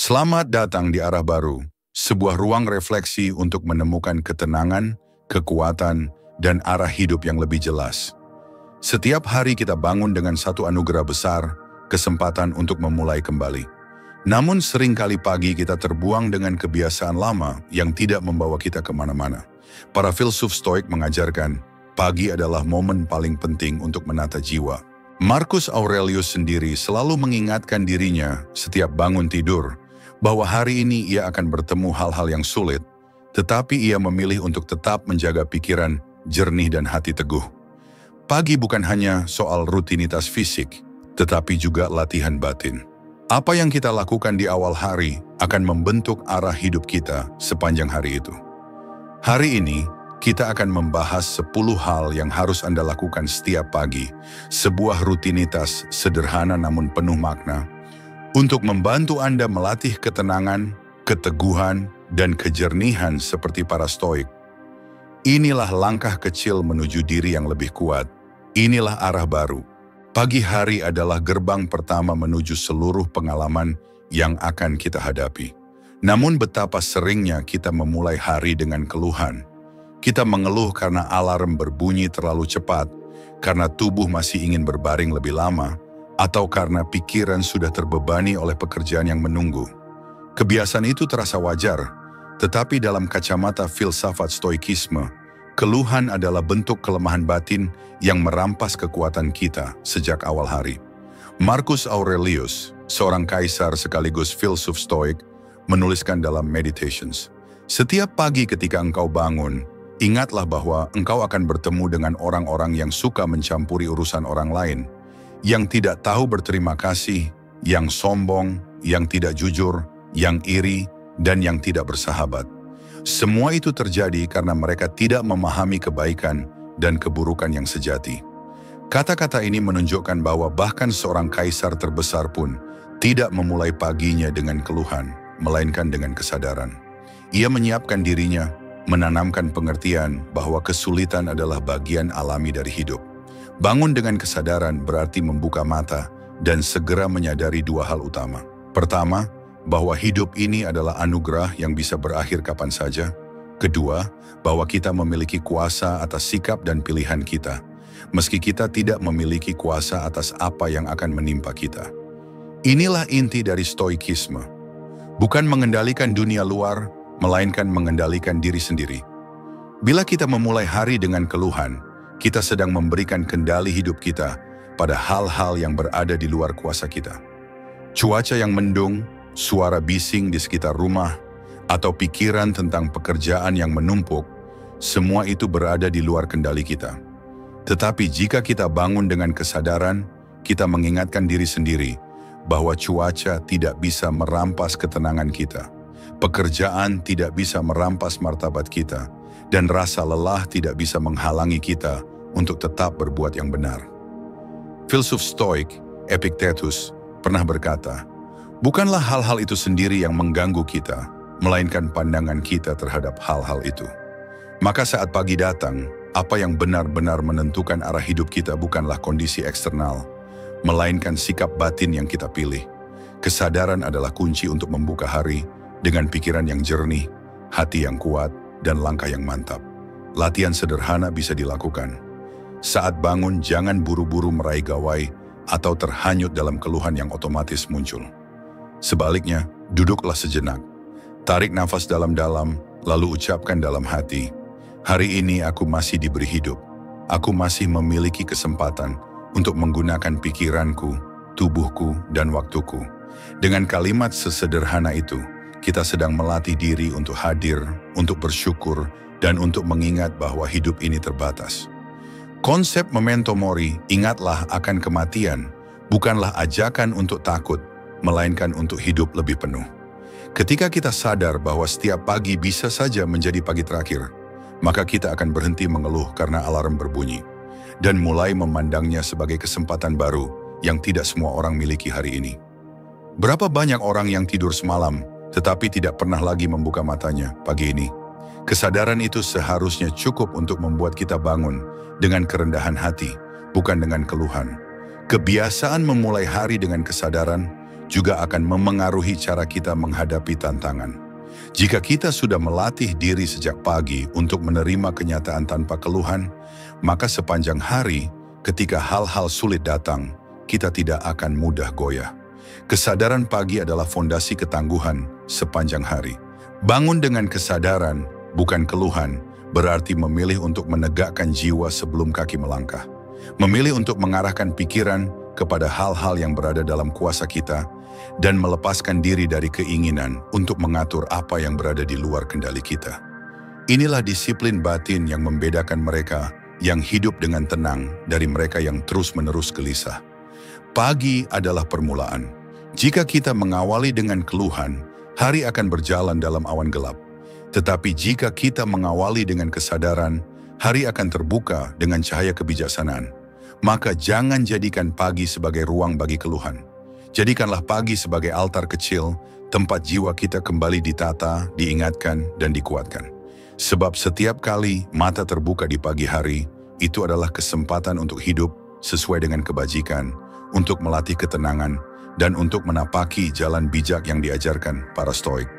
Selamat datang di Arah Baru, sebuah ruang refleksi untuk menemukan ketenangan, kekuatan, dan arah hidup yang lebih jelas. Setiap hari kita bangun dengan satu anugerah besar, kesempatan untuk memulai kembali. Namun seringkali pagi kita terbuang dengan kebiasaan lama yang tidak membawa kita kemana-mana. Para filsuf Stoik mengajarkan, pagi adalah momen paling penting untuk menata jiwa. Marcus Aurelius sendiri selalu mengingatkan dirinya setiap bangun tidur, bahwa hari ini ia akan bertemu hal-hal yang sulit, tetapi ia memilih untuk tetap menjaga pikiran jernih dan hati teguh. Pagi bukan hanya soal rutinitas fisik, tetapi juga latihan batin. Apa yang kita lakukan di awal hari akan membentuk arah hidup kita sepanjang hari itu. Hari ini, kita akan membahas 10 hal yang harus Anda lakukan setiap pagi, sebuah rutinitas sederhana namun penuh makna, untuk membantu Anda melatih ketenangan, keteguhan, dan kejernihan seperti para Stoik. Inilah langkah kecil menuju diri yang lebih kuat. Inilah arah baru. Pagi hari adalah gerbang pertama menuju seluruh pengalaman yang akan kita hadapi. Namun betapa seringnya kita memulai hari dengan keluhan. Kita mengeluh karena alarm berbunyi terlalu cepat, karena tubuh masih ingin berbaring lebih lama, atau karena pikiran sudah terbebani oleh pekerjaan yang menunggu. Kebiasaan itu terasa wajar, tetapi dalam kacamata filsafat Stoikisme, keluhan adalah bentuk kelemahan batin yang merampas kekuatan kita sejak awal hari. Marcus Aurelius, seorang kaisar sekaligus filsuf Stoik, menuliskan dalam Meditations, "Setiap pagi ketika engkau bangun, ingatlah bahwa engkau akan bertemu dengan orang-orang yang suka mencampuri urusan orang lain, yang tidak tahu berterima kasih, yang sombong, yang tidak jujur, yang iri, dan yang tidak bersahabat. Semua itu terjadi karena mereka tidak memahami kebaikan dan keburukan yang sejati." Kata-kata ini menunjukkan bahwa bahkan seorang kaisar terbesar pun tidak memulai paginya dengan keluhan, melainkan dengan kesadaran. Ia menyiapkan dirinya, menanamkan pengertian bahwa kesulitan adalah bagian alami dari hidup. Bangun dengan kesadaran berarti membuka mata dan segera menyadari dua hal utama. Pertama, bahwa hidup ini adalah anugerah yang bisa berakhir kapan saja. Kedua, bahwa kita memiliki kuasa atas sikap dan pilihan kita, meski kita tidak memiliki kuasa atas apa yang akan menimpa kita. Inilah inti dari Stoikisme. Bukan mengendalikan dunia luar, melainkan mengendalikan diri sendiri. Bila kita memulai hari dengan keluhan, kita sedang memberikan kendali hidup kita pada hal-hal yang berada di luar kuasa kita. Cuaca yang mendung, suara bising di sekitar rumah, atau pikiran tentang pekerjaan yang menumpuk, semua itu berada di luar kendali kita. Tetapi jika kita bangun dengan kesadaran, kita mengingatkan diri sendiri bahwa cuaca tidak bisa merampas ketenangan kita. Pekerjaan tidak bisa merampas martabat kita, dan rasa lelah tidak bisa menghalangi kita untuk tetap berbuat yang benar. Filsuf Stoik, Epictetus, pernah berkata, "Bukanlah hal-hal itu sendiri yang mengganggu kita, melainkan pandangan kita terhadap hal-hal itu." Maka saat pagi datang, apa yang benar-benar menentukan arah hidup kita bukanlah kondisi eksternal, melainkan sikap batin yang kita pilih. Kesadaran adalah kunci untuk membuka hari dengan pikiran yang jernih, hati yang kuat, dan langkah yang mantap. Latihan sederhana bisa dilakukan. Saat bangun, jangan buru-buru meraih gawai atau terhanyut dalam keluhan yang otomatis muncul. Sebaliknya, duduklah sejenak. Tarik nafas dalam-dalam, lalu ucapkan dalam hati, "Hari ini aku masih diberi hidup. Aku masih memiliki kesempatan untuk menggunakan pikiranku, tubuhku, dan waktuku." Dengan kalimat sesederhana itu, kita sedang melatih diri untuk hadir, untuk bersyukur, dan untuk mengingat bahwa hidup ini terbatas. Konsep memento mori, ingatlah akan kematian, bukanlah ajakan untuk takut, melainkan untuk hidup lebih penuh. Ketika kita sadar bahwa setiap pagi bisa saja menjadi pagi terakhir, maka kita akan berhenti mengeluh karena alarm berbunyi, dan mulai memandangnya sebagai kesempatan baru yang tidak semua orang miliki hari ini. Berapa banyak orang yang tidur semalam, tetapi tidak pernah lagi membuka matanya pagi ini? Kesadaran itu seharusnya cukup untuk membuat kita bangun dengan kerendahan hati, bukan dengan keluhan. Kebiasaan memulai hari dengan kesadaran juga akan memengaruhi cara kita menghadapi tantangan. Jika kita sudah melatih diri sejak pagi untuk menerima kenyataan tanpa keluhan, maka sepanjang hari, ketika hal-hal sulit datang, kita tidak akan mudah goyah. Kesadaran pagi adalah fondasi ketangguhan sepanjang hari. Bangun dengan kesadaran, bukan keluhan, berarti memilih untuk menegakkan jiwa sebelum kaki melangkah. Memilih untuk mengarahkan pikiran kepada hal-hal yang berada dalam kuasa kita, dan melepaskan diri dari keinginan untuk mengatur apa yang berada di luar kendali kita. Inilah disiplin batin yang membedakan mereka yang hidup dengan tenang dari mereka yang terus-menerus gelisah. Pagi adalah permulaan. Jika kita mengawali dengan keluhan, hari akan berjalan dalam awan gelap. Tetapi jika kita mengawali dengan kesadaran, hari akan terbuka dengan cahaya kebijaksanaan. Maka jangan jadikan pagi sebagai ruang bagi keluhan. Jadikanlah pagi sebagai altar kecil, tempat jiwa kita kembali ditata, diingatkan, dan dikuatkan. Sebab setiap kali mata terbuka di pagi hari, itu adalah kesempatan untuk hidup sesuai dengan kebajikan, untuk melatih ketenangan, dan untuk menapaki jalan bijak yang diajarkan para Stoik.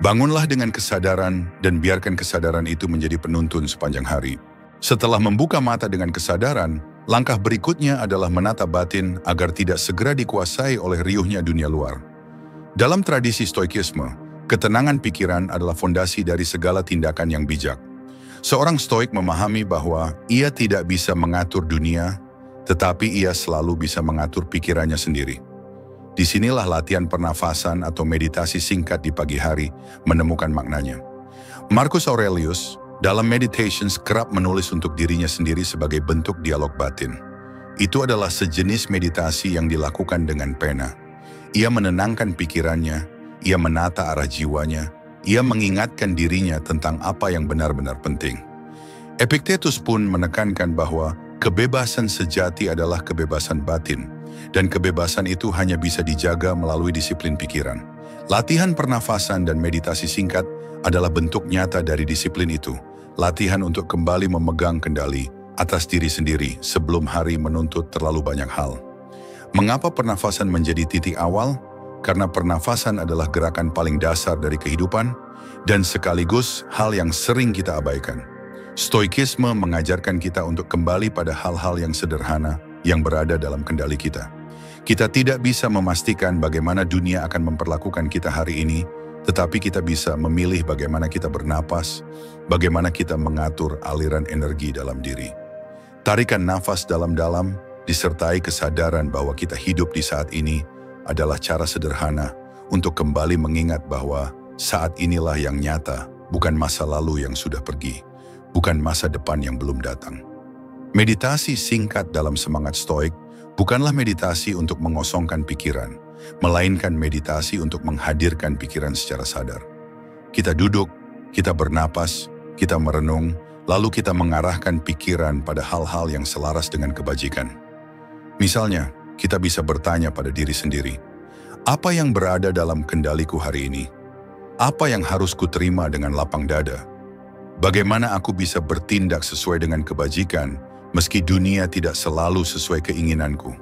Bangunlah dengan kesadaran dan biarkan kesadaran itu menjadi penuntun sepanjang hari. Setelah membuka mata dengan kesadaran, langkah berikutnya adalah menata batin agar tidak segera dikuasai oleh riuhnya dunia luar. Dalam tradisi Stoikisme, ketenangan pikiran adalah fondasi dari segala tindakan yang bijak. Seorang Stoik memahami bahwa ia tidak bisa mengatur dunia, tetapi ia selalu bisa mengatur pikirannya sendiri. Disinilah latihan pernafasan atau meditasi singkat di pagi hari menemukan maknanya. Marcus Aurelius dalam Meditations kerap menulis untuk dirinya sendiri sebagai bentuk dialog batin. Itu adalah sejenis meditasi yang dilakukan dengan pena. Ia menenangkan pikirannya, ia menata arah jiwanya, ia mengingatkan dirinya tentang apa yang benar-benar penting. Epictetus pun menekankan bahwa kebebasan sejati adalah kebebasan batin, dan kebebasan itu hanya bisa dijaga melalui disiplin pikiran. Latihan pernafasan dan meditasi singkat adalah bentuk nyata dari disiplin itu, latihan untuk kembali memegang kendali atas diri sendiri sebelum hari menuntut terlalu banyak hal. Mengapa pernafasan menjadi titik awal? Karena pernafasan adalah gerakan paling dasar dari kehidupan dan sekaligus hal yang sering kita abaikan. Stoikisme mengajarkan kita untuk kembali pada hal-hal yang sederhana yang berada dalam kendali kita. Kita tidak bisa memastikan bagaimana dunia akan memperlakukan kita hari ini, tetapi kita bisa memilih bagaimana kita bernapas, bagaimana kita mengatur aliran energi dalam diri. Tarikan nafas dalam-dalam, disertai kesadaran bahwa kita hidup di saat ini adalah cara sederhana untuk kembali mengingat bahwa saat inilah yang nyata, bukan masa lalu yang sudah pergi, bukan masa depan yang belum datang. Meditasi singkat dalam semangat Stoik bukanlah meditasi untuk mengosongkan pikiran, melainkan meditasi untuk menghadirkan pikiran secara sadar. Kita duduk, kita bernapas, kita merenung, lalu kita mengarahkan pikiran pada hal-hal yang selaras dengan kebajikan. Misalnya, kita bisa bertanya pada diri sendiri, apa yang berada dalam kendaliku hari ini? Apa yang harus kuterima dengan lapang dada? Bagaimana aku bisa bertindak sesuai dengan kebajikan, meski dunia tidak selalu sesuai keinginanku?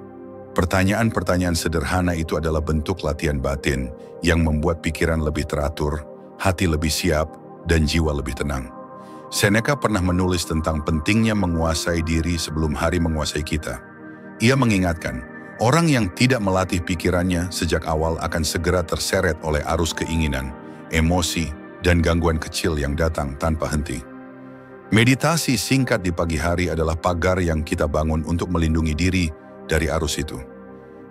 Pertanyaan-pertanyaan sederhana itu adalah bentuk latihan batin yang membuat pikiran lebih teratur, hati lebih siap, dan jiwa lebih tenang. Seneca pernah menulis tentang pentingnya menguasai diri sebelum hari menguasai kita. Ia mengingatkan, orang yang tidak melatih pikirannya sejak awal akan segera terseret oleh arus keinginan, emosi, dan gangguan kecil yang datang tanpa henti. Meditasi singkat di pagi hari adalah pagar yang kita bangun untuk melindungi diri dari arus itu.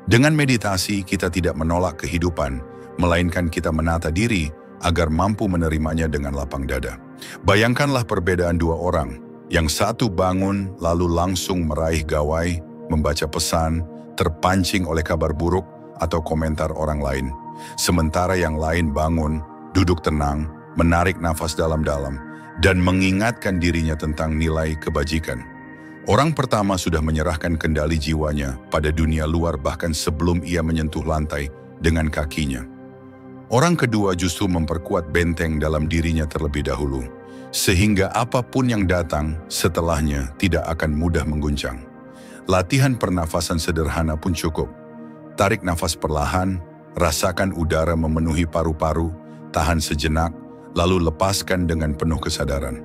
Dengan meditasi, kita tidak menolak kehidupan, melainkan kita menata diri agar mampu menerimanya dengan lapang dada. Bayangkanlah perbedaan dua orang, yang satu bangun lalu langsung meraih gawai, membaca pesan, terpancing oleh kabar buruk atau komentar orang lain. Sementara yang lain bangun, duduk tenang, menarik nafas dalam-dalam, dan mengingatkan dirinya tentang nilai kebajikan. Orang pertama sudah menyerahkan kendali jiwanya pada dunia luar bahkan sebelum ia menyentuh lantai dengan kakinya. Orang kedua justru memperkuat benteng dalam dirinya terlebih dahulu, sehingga apapun yang datang setelahnya tidak akan mudah mengguncang. Latihan pernafasan sederhana pun cukup. Tarik nafas perlahan, Rasakan udara memenuhi paru-paru, tahan sejenak, lalu lepaskan dengan penuh kesadaran.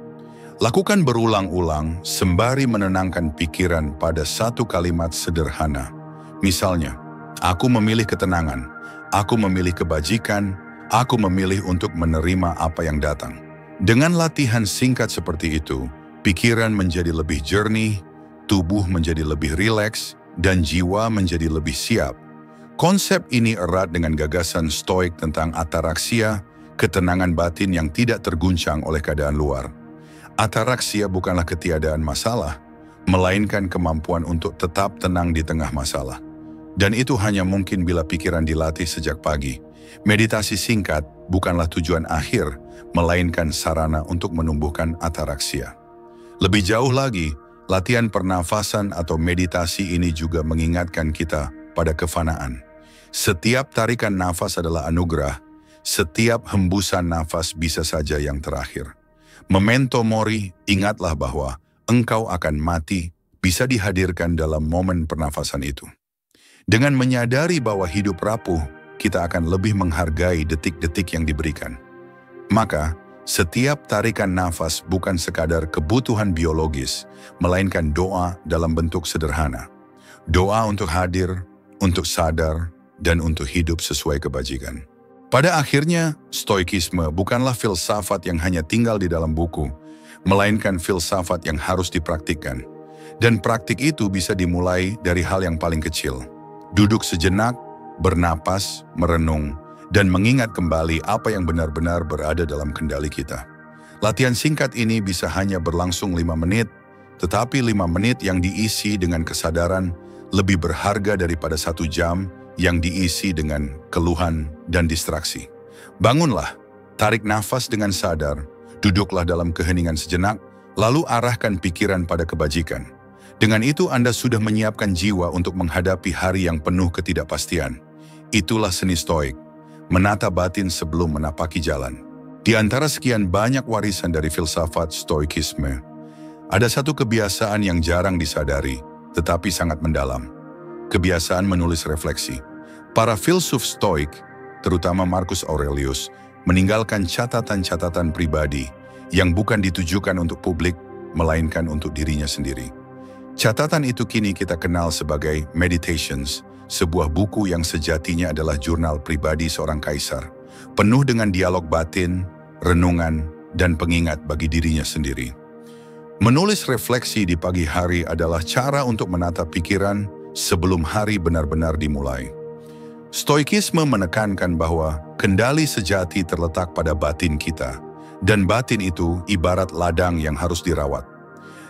Lakukan berulang-ulang sembari menenangkan pikiran pada satu kalimat sederhana. Misalnya, aku memilih ketenangan, aku memilih kebajikan, aku memilih untuk menerima apa yang datang. Dengan latihan singkat seperti itu, pikiran menjadi lebih jernih, tubuh menjadi lebih rileks, dan jiwa menjadi lebih siap. Konsep ini erat dengan gagasan Stoik tentang ataraksia, ketenangan batin yang tidak terguncang oleh keadaan luar. Ataraksia bukanlah ketiadaan masalah, melainkan kemampuan untuk tetap tenang di tengah masalah. Dan itu hanya mungkin bila pikiran dilatih sejak pagi. Meditasi singkat bukanlah tujuan akhir, melainkan sarana untuk menumbuhkan ataraksia. Lebih jauh lagi, latihan pernafasan atau meditasi ini juga mengingatkan kita pada kefanaan. Setiap tarikan nafas adalah anugerah, setiap hembusan nafas bisa saja yang terakhir. Memento mori, ingatlah bahwa engkau akan mati, bisa dihadirkan dalam momen pernafasan itu. Dengan menyadari bahwa hidup rapuh, kita akan lebih menghargai detik-detik yang diberikan. Maka, setiap tarikan nafas bukan sekadar kebutuhan biologis, melainkan doa dalam bentuk sederhana. Doa untuk hadir, untuk sadar, dan untuk hidup sesuai kebajikan. Pada akhirnya, stoikisme bukanlah filsafat yang hanya tinggal di dalam buku, melainkan filsafat yang harus dipraktikkan. Dan praktik itu bisa dimulai dari hal yang paling kecil. Duduk sejenak, bernapas, merenung, dan mengingat kembali apa yang benar-benar berada dalam kendali kita. Latihan singkat ini bisa hanya berlangsung 5 menit, tetapi 5 menit yang diisi dengan kesadaran lebih berharga daripada 1 jam yang diisi dengan keluhan dan distraksi. Bangunlah, tarik nafas dengan sadar, duduklah dalam keheningan sejenak, lalu arahkan pikiran pada kebajikan. Dengan itu Anda sudah menyiapkan jiwa untuk menghadapi hari yang penuh ketidakpastian. Itulah seni stoik, menata batin sebelum menapaki jalan. Di antara sekian banyak warisan dari filsafat stoikisme, ada satu kebiasaan yang jarang disadari, tetapi sangat mendalam. Kebiasaan menulis refleksi. Para filsuf stoik, terutama Marcus Aurelius, meninggalkan catatan-catatan pribadi yang bukan ditujukan untuk publik, melainkan untuk dirinya sendiri. Catatan itu kini kita kenal sebagai Meditations, sebuah buku yang sejatinya adalah jurnal pribadi seorang kaisar, penuh dengan dialog batin, renungan, dan pengingat bagi dirinya sendiri. Menulis refleksi di pagi hari adalah cara untuk menata pikiran sebelum hari benar-benar dimulai. Stoikisme menekankan bahwa kendali sejati terletak pada batin kita, dan batin itu ibarat ladang yang harus dirawat.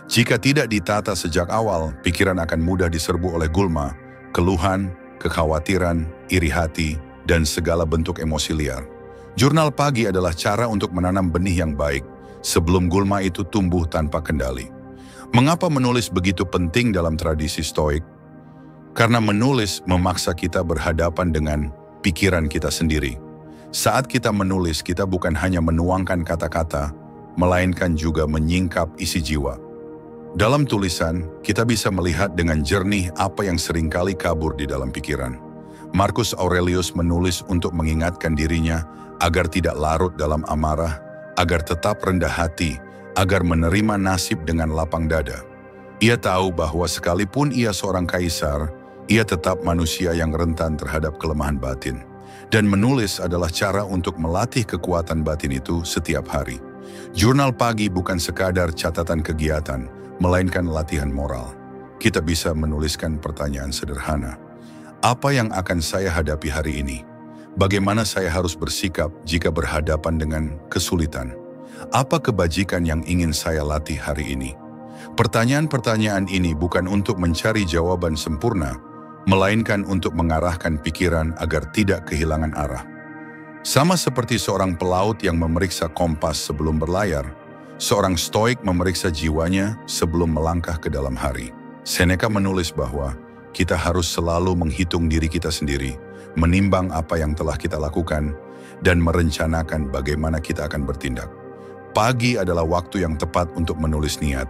Jika tidak ditata sejak awal, pikiran akan mudah diserbu oleh gulma, keluhan, kekhawatiran, iri hati, dan segala bentuk emosi liar. Jurnal pagi adalah cara untuk menanam benih yang baik, sebelum gulma itu tumbuh tanpa kendali. Mengapa menulis begitu penting dalam tradisi stoik? Karena menulis memaksa kita berhadapan dengan pikiran kita sendiri. Saat kita menulis, kita bukan hanya menuangkan kata-kata, melainkan juga menyingkap isi jiwa. Dalam tulisan, kita bisa melihat dengan jernih apa yang seringkali kabur di dalam pikiran. Marcus Aurelius menulis untuk mengingatkan dirinya agar tidak larut dalam amarah, agar tetap rendah hati, agar menerima nasib dengan lapang dada. Ia tahu bahwa sekalipun ia seorang kaisar, ia tetap manusia yang rentan terhadap kelemahan batin. Dan menulis adalah cara untuk melatih kekuatan batin itu setiap hari. Jurnal pagi bukan sekadar catatan kegiatan, melainkan latihan moral. Kita bisa menuliskan pertanyaan sederhana. Apa yang akan saya hadapi hari ini? Bagaimana saya harus bersikap jika berhadapan dengan kesulitan? Apa kebajikan yang ingin saya latih hari ini? Pertanyaan-pertanyaan ini bukan untuk mencari jawaban sempurna, melainkan untuk mengarahkan pikiran agar tidak kehilangan arah. Sama seperti seorang pelaut yang memeriksa kompas sebelum berlayar, seorang stoik memeriksa jiwanya sebelum melangkah ke dalam hari. Seneca menulis bahwa kita harus selalu menghitung diri kita sendiri, menimbang apa yang telah kita lakukan, dan merencanakan bagaimana kita akan bertindak. Pagi adalah waktu yang tepat untuk menulis niat,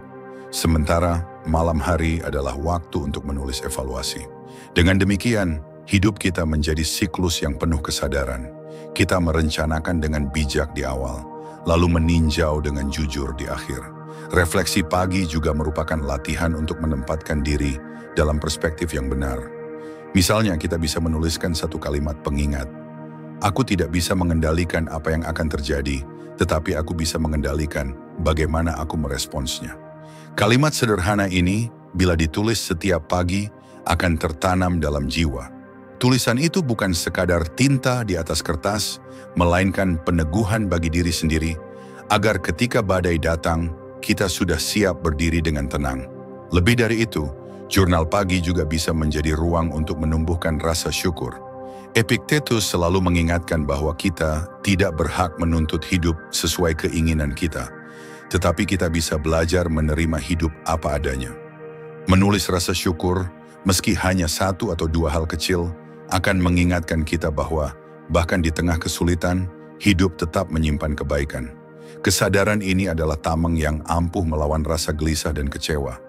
sementara malam hari adalah waktu untuk menulis evaluasi. Dengan demikian, hidup kita menjadi siklus yang penuh kesadaran. Kita merencanakan dengan bijak di awal, lalu meninjau dengan jujur di akhir. Refleksi pagi juga merupakan latihan untuk menempatkan diri dalam perspektif yang benar. Misalnya kita bisa menuliskan satu kalimat pengingat. Aku tidak bisa mengendalikan apa yang akan terjadi, tetapi aku bisa mengendalikan bagaimana aku meresponsnya. Kalimat sederhana ini, bila ditulis setiap pagi, akan tertanam dalam jiwa. Tulisan itu bukan sekadar tinta di atas kertas, melainkan peneguhan bagi diri sendiri, agar ketika badai datang, kita sudah siap berdiri dengan tenang. Lebih dari itu, jurnal pagi juga bisa menjadi ruang untuk menumbuhkan rasa syukur. Epictetus selalu mengingatkan bahwa kita tidak berhak menuntut hidup sesuai keinginan kita, tetapi kita bisa belajar menerima hidup apa adanya. Menulis rasa syukur, meski hanya satu atau dua hal kecil, akan mengingatkan kita bahwa bahkan di tengah kesulitan, hidup tetap menyimpan kebaikan. Kesadaran ini adalah tameng yang ampuh melawan rasa gelisah dan kecewa.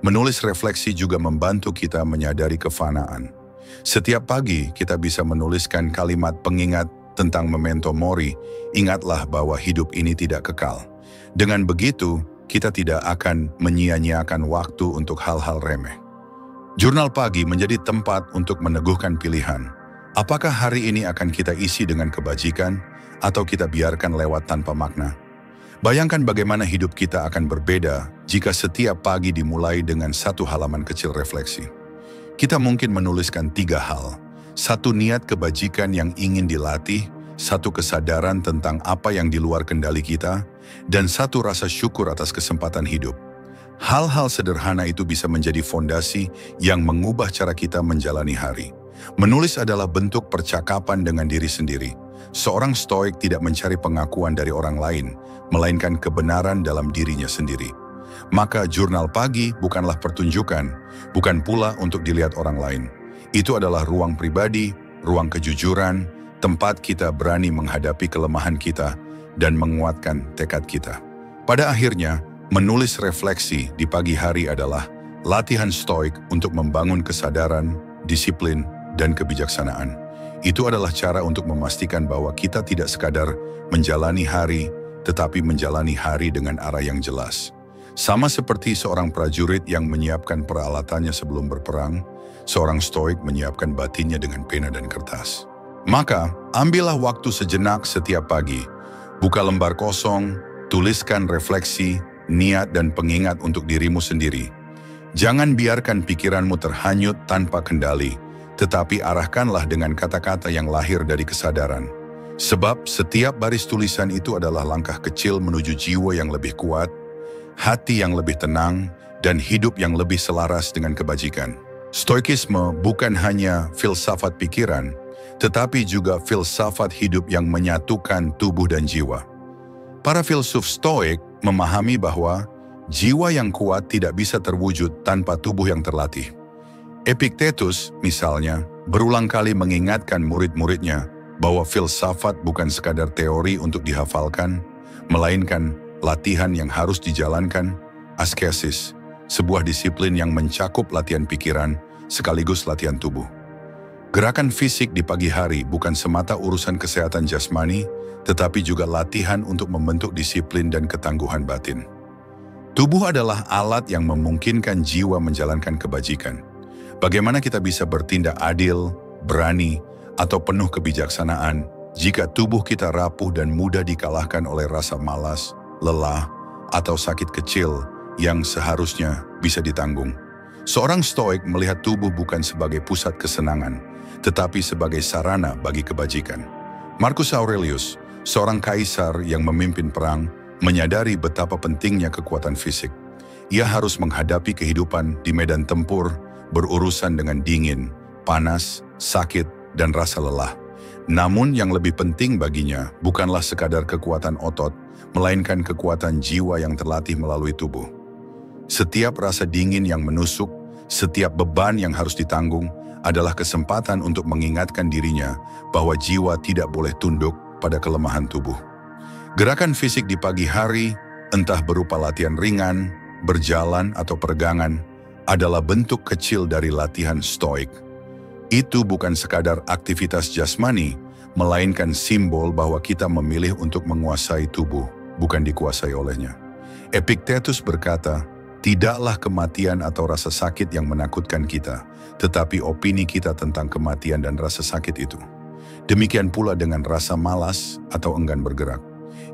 Menulis refleksi juga membantu kita menyadari kefanaan. Setiap pagi kita bisa menuliskan kalimat pengingat tentang memento mori, ingatlah bahwa hidup ini tidak kekal. Dengan begitu, kita tidak akan menyia-nyiakan waktu untuk hal-hal remeh. Jurnal pagi menjadi tempat untuk meneguhkan pilihan. Apakah hari ini akan kita isi dengan kebajikan atau kita biarkan lewat tanpa makna? Bayangkan bagaimana hidup kita akan berbeda jika setiap pagi dimulai dengan satu halaman kecil refleksi. Kita mungkin menuliskan 3 hal. 1 niat kebajikan yang ingin dilatih, 1 kesadaran tentang apa yang di luar kendali kita, dan 1 rasa syukur atas kesempatan hidup. Hal-hal sederhana itu bisa menjadi fondasi yang mengubah cara kita menjalani hari. Menulis adalah bentuk percakapan dengan diri sendiri. Seorang stoik tidak mencari pengakuan dari orang lain, melainkan kebenaran dalam dirinya sendiri. Maka jurnal pagi bukanlah pertunjukan, bukan pula untuk dilihat orang lain. Itu adalah ruang pribadi, ruang kejujuran, tempat kita berani menghadapi kelemahan kita dan menguatkan tekad kita. Pada akhirnya, menulis refleksi di pagi hari adalah latihan stoik untuk membangun kesadaran, disiplin, dan kebijaksanaan. Itu adalah cara untuk memastikan bahwa kita tidak sekadar menjalani hari, tetapi menjalani hari dengan arah yang jelas. Sama seperti seorang prajurit yang menyiapkan peralatannya sebelum berperang, seorang stoik menyiapkan batinnya dengan pena dan kertas. Maka, ambillah waktu sejenak setiap pagi. Buka lembar kosong, tuliskan refleksi, niat dan pengingat untuk dirimu sendiri. Jangan biarkan pikiranmu terhanyut tanpa kendali, tetapi arahkanlah dengan kata-kata yang lahir dari kesadaran. Sebab setiap baris tulisan itu adalah langkah kecil menuju jiwa yang lebih kuat, hati yang lebih tenang, dan hidup yang lebih selaras dengan kebajikan. Stoikisme bukan hanya filsafat pikiran, tetapi juga filsafat hidup yang menyatukan tubuh dan jiwa. Para filsuf Stoik memahami bahwa jiwa yang kuat tidak bisa terwujud tanpa tubuh yang terlatih. Epictetus, misalnya, berulang kali mengingatkan murid-muridnya bahwa filsafat bukan sekadar teori untuk dihafalkan, melainkan latihan yang harus dijalankan. Askesis, sebuah disiplin yang mencakup latihan pikiran sekaligus latihan tubuh. Gerakan fisik di pagi hari bukan semata urusan kesehatan jasmani, tetapi juga latihan untuk membentuk disiplin dan ketangguhan batin. Tubuh adalah alat yang memungkinkan jiwa menjalankan kebajikan. Bagaimana kita bisa bertindak adil, berani, atau penuh kebijaksanaan jika tubuh kita rapuh dan mudah dikalahkan oleh rasa malas, lelah, atau sakit kecil yang seharusnya bisa ditanggung. Seorang stoik melihat tubuh bukan sebagai pusat kesenangan, tetapi sebagai sarana bagi kebajikan. Marcus Aurelius, seorang kaisar yang memimpin perang, menyadari betapa pentingnya kekuatan fisik. Ia harus menghadapi kehidupan di medan tempur, berurusan dengan dingin, panas, sakit, dan rasa lelah. Namun yang lebih penting baginya bukanlah sekadar kekuatan otot, melainkan kekuatan jiwa yang terlatih melalui tubuh. Setiap rasa dingin yang menusuk, setiap beban yang harus ditanggung adalah kesempatan untuk mengingatkan dirinya bahwa jiwa tidak boleh tunduk pada kelemahan tubuh. Gerakan fisik di pagi hari, entah berupa latihan ringan, berjalan atau peregangan, adalah bentuk kecil dari latihan stoik. Itu bukan sekadar aktivitas jasmani, melainkan simbol bahwa kita memilih untuk menguasai tubuh, bukan dikuasai olehnya. Epictetus berkata, "Tidaklah kematian atau rasa sakit yang menakutkan kita, tetapi opini kita tentang kematian dan rasa sakit itu." Demikian pula dengan rasa malas atau enggan bergerak.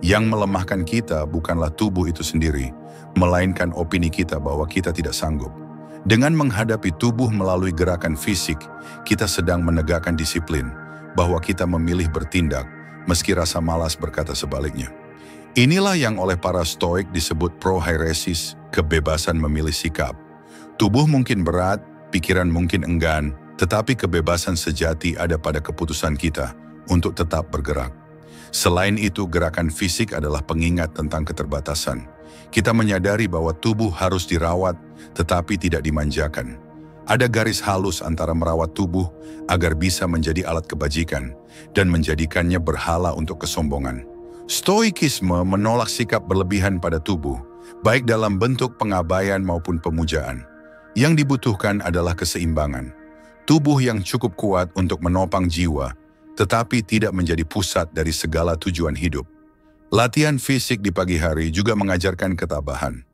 Yang melemahkan kita bukanlah tubuh itu sendiri, melainkan opini kita bahwa kita tidak sanggup. Dengan menghadapi tubuh melalui gerakan fisik, kita sedang menegakkan disiplin, bahwa kita memilih bertindak, meski rasa malas berkata sebaliknya. Inilah yang oleh para Stoik disebut prohairesis, kebebasan memilih sikap. Tubuh mungkin berat, pikiran mungkin enggan, tetapi kebebasan sejati ada pada keputusan kita untuk tetap bergerak. Selain itu, gerakan fisik adalah pengingat tentang keterbatasan. Kita menyadari bahwa tubuh harus dirawat, tetapi tidak dimanjakan. Ada garis halus antara merawat tubuh agar bisa menjadi alat kebajikan dan menjadikannya berhala untuk kesombongan. Stoikisme menolak sikap berlebihan pada tubuh, baik dalam bentuk pengabaian maupun pemujaan. Yang dibutuhkan adalah keseimbangan. Tubuh yang cukup kuat untuk menopang jiwa, tetapi tidak menjadi pusat dari segala tujuan hidup. Latihan fisik di pagi hari juga mengajarkan ketabahan.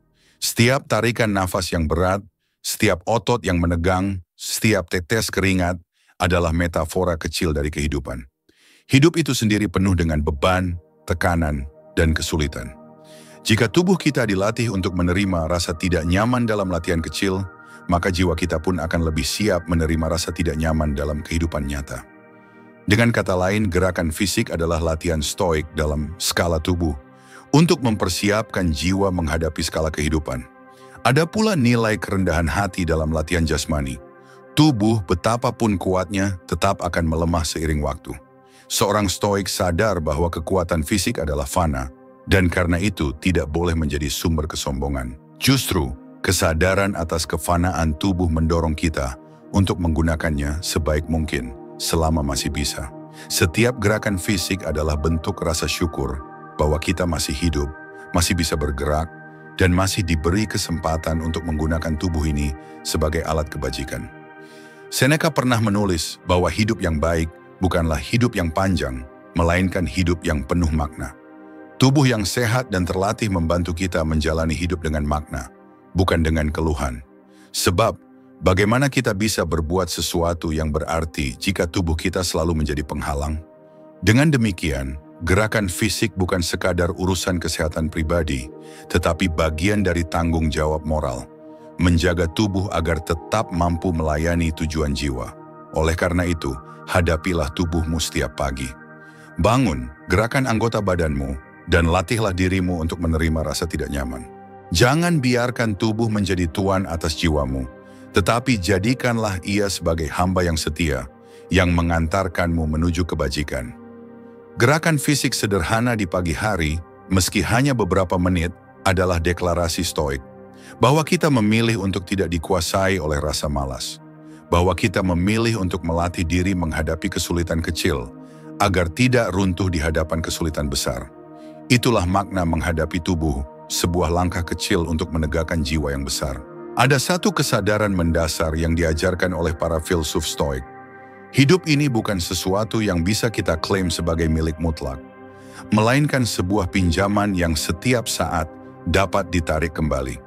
Setiap tarikan nafas yang berat, setiap otot yang menegang, setiap tetes keringat adalah metafora kecil dari kehidupan. Hidup itu sendiri penuh dengan beban, tekanan, dan kesulitan. Jika tubuh kita dilatih untuk menerima rasa tidak nyaman dalam latihan kecil, maka jiwa kita pun akan lebih siap menerima rasa tidak nyaman dalam kehidupan nyata. Dengan kata lain, gerakan fisik adalah latihan stoik dalam skala tubuh untuk mempersiapkan jiwa menghadapi skala kehidupan. Ada pula nilai kerendahan hati dalam latihan jasmani. Tubuh betapapun kuatnya tetap akan melemah seiring waktu. Seorang stoik sadar bahwa kekuatan fisik adalah fana, dan karena itu tidak boleh menjadi sumber kesombongan. Justru, kesadaran atas kefanaan tubuh mendorong kita untuk menggunakannya sebaik mungkin selama masih bisa. Setiap gerakan fisik adalah bentuk rasa syukur bahwa kita masih hidup, masih bisa bergerak, dan masih diberi kesempatan untuk menggunakan tubuh ini sebagai alat kebajikan. Seneca pernah menulis bahwa hidup yang baik bukanlah hidup yang panjang, melainkan hidup yang penuh makna. Tubuh yang sehat dan terlatih membantu kita menjalani hidup dengan makna, bukan dengan keluhan. Sebab, bagaimana kita bisa berbuat sesuatu yang berarti jika tubuh kita selalu menjadi penghalang? Dengan demikian, gerakan fisik bukan sekadar urusan kesehatan pribadi, tetapi bagian dari tanggung jawab moral, menjaga tubuh agar tetap mampu melayani tujuan jiwa. Oleh karena itu, hadapilah tubuhmu setiap pagi. Bangun, gerakan anggota badanmu, dan latihlah dirimu untuk menerima rasa tidak nyaman. Jangan biarkan tubuh menjadi tuan atas jiwamu, tetapi jadikanlah ia sebagai hamba yang setia, yang mengantarkanmu menuju kebajikan. Gerakan fisik sederhana di pagi hari, meski hanya beberapa menit, adalah deklarasi stoik, bahwa kita memilih untuk tidak dikuasai oleh rasa malas, bahwa kita memilih untuk melatih diri menghadapi kesulitan kecil, agar tidak runtuh di hadapan kesulitan besar. Itulah makna menghadapi tubuh, sebuah langkah kecil untuk menegakkan jiwa yang besar. Ada satu kesadaran mendasar yang diajarkan oleh para filsuf stoik. Hidup ini bukan sesuatu yang bisa kita klaim sebagai milik mutlak, melainkan sebuah pinjaman yang setiap saat dapat ditarik kembali.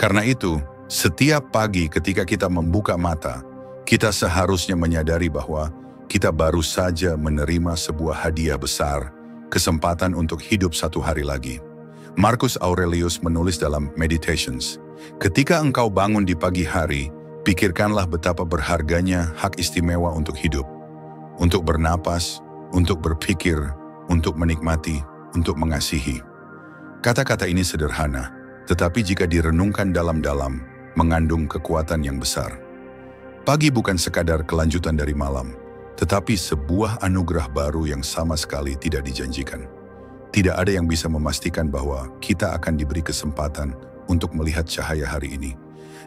Karena itu, setiap pagi ketika kita membuka mata, kita seharusnya menyadari bahwa kita baru saja menerima sebuah hadiah besar, kesempatan untuk hidup satu hari lagi. Marcus Aurelius menulis dalam Meditations, "Ketika engkau bangun di pagi hari, pikirkanlah betapa berharganya hak istimewa untuk hidup, untuk bernapas, untuk berpikir, untuk menikmati, untuk mengasihi." Kata-kata ini sederhana, tetapi jika direnungkan dalam-dalam, mengandung kekuatan yang besar. Pagi bukan sekadar kelanjutan dari malam, tetapi sebuah anugerah baru yang sama sekali tidak dijanjikan. Tidak ada yang bisa memastikan bahwa kita akan diberi kesempatan untuk melihat cahaya hari ini.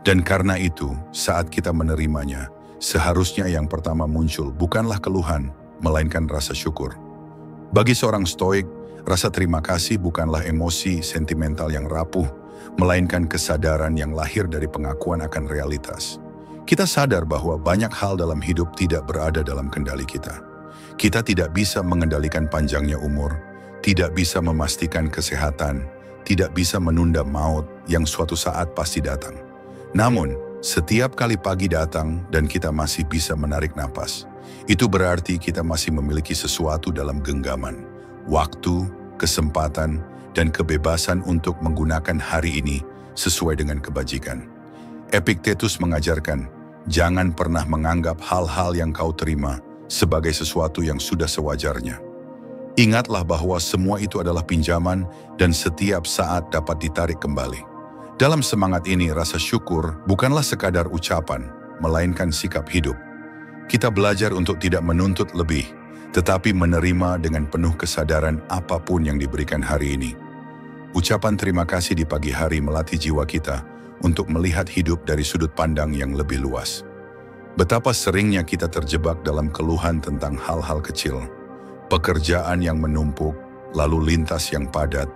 Dan karena itu, saat kita menerimanya, seharusnya yang pertama muncul bukanlah keluhan, melainkan rasa syukur. Bagi seorang stoik, rasa terima kasih bukanlah emosi sentimental yang rapuh, melainkan kesadaran yang lahir dari pengakuan akan realitas. Kita sadar bahwa banyak hal dalam hidup tidak berada dalam kendali kita. Kita tidak bisa mengendalikan panjangnya umur, tidak bisa memastikan kesehatan, tidak bisa menunda maut yang suatu saat pasti datang. Namun, setiap kali pagi datang dan kita masih bisa menarik napas, itu berarti kita masih memiliki sesuatu dalam genggaman, waktu, kesempatan, dan kebebasan untuk menggunakan hari ini sesuai dengan kebajikan. Epictetus mengajarkan, jangan pernah menganggap hal-hal yang kau terima sebagai sesuatu yang sudah sewajarnya. Ingatlah bahwa semua itu adalah pinjaman dan setiap saat dapat ditarik kembali. Dalam semangat ini, rasa syukur bukanlah sekadar ucapan, melainkan sikap hidup. Kita belajar untuk tidak menuntut lebih, tetapi menerima dengan penuh kesadaran apapun yang diberikan hari ini. Ucapan terima kasih di pagi hari melatih jiwa kita untuk melihat hidup dari sudut pandang yang lebih luas. Betapa seringnya kita terjebak dalam keluhan tentang hal-hal kecil, pekerjaan yang menumpuk, lalu lintas yang padat,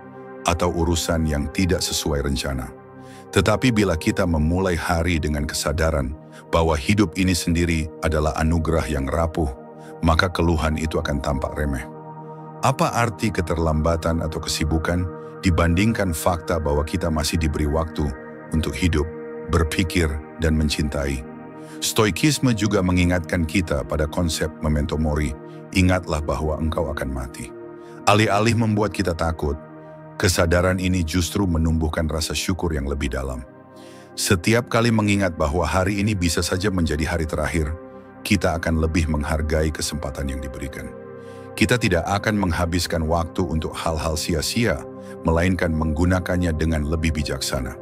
atau urusan yang tidak sesuai rencana. Tetapi bila kita memulai hari dengan kesadaran bahwa hidup ini sendiri adalah anugerah yang rapuh, maka keluhan itu akan tampak remeh. Apa arti keterlambatan atau kesibukan dibandingkan fakta bahwa kita masih diberi waktu untuk hidup, berpikir, dan mencintai? Stoikisme juga mengingatkan kita pada konsep memento mori, ingatlah bahwa engkau akan mati. Alih-alih membuat kita takut, kesadaran ini justru menumbuhkan rasa syukur yang lebih dalam. Setiap kali mengingat bahwa hari ini bisa saja menjadi hari terakhir, kita akan lebih menghargai kesempatan yang diberikan. Kita tidak akan menghabiskan waktu untuk hal-hal sia-sia, melainkan menggunakannya dengan lebih bijaksana.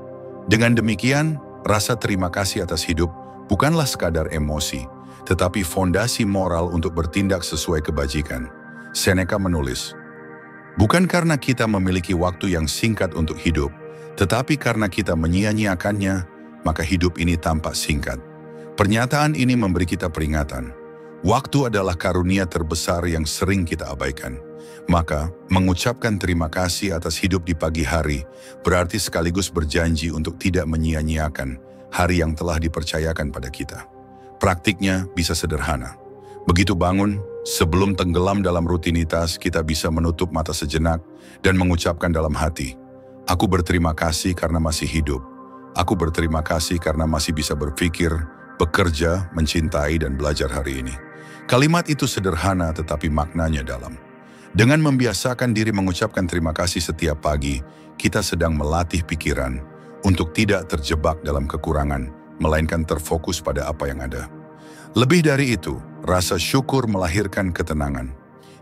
Dengan demikian, rasa terima kasih atas hidup bukanlah sekadar emosi, tetapi fondasi moral untuk bertindak sesuai kebajikan. Seneca menulis, bukan karena kita memiliki waktu yang singkat untuk hidup, tetapi karena kita menyia-nyiakannya, maka hidup ini tampak singkat. Pernyataan ini memberi kita peringatan. Waktu adalah karunia terbesar yang sering kita abaikan. Maka, mengucapkan terima kasih atas hidup di pagi hari berarti sekaligus berjanji untuk tidak menyia-nyiakan hari yang telah dipercayakan pada kita. Praktiknya bisa sederhana. Begitu bangun, sebelum tenggelam dalam rutinitas, kita bisa menutup mata sejenak dan mengucapkan dalam hati, aku berterima kasih karena masih hidup. Aku berterima kasih karena masih bisa berpikir, bekerja, mencintai, dan belajar hari ini. Kalimat itu sederhana tetapi maknanya dalam. Dengan membiasakan diri mengucapkan terima kasih setiap pagi, kita sedang melatih pikiran untuk tidak terjebak dalam kekurangan, melainkan terfokus pada apa yang ada. Lebih dari itu, rasa syukur melahirkan ketenangan.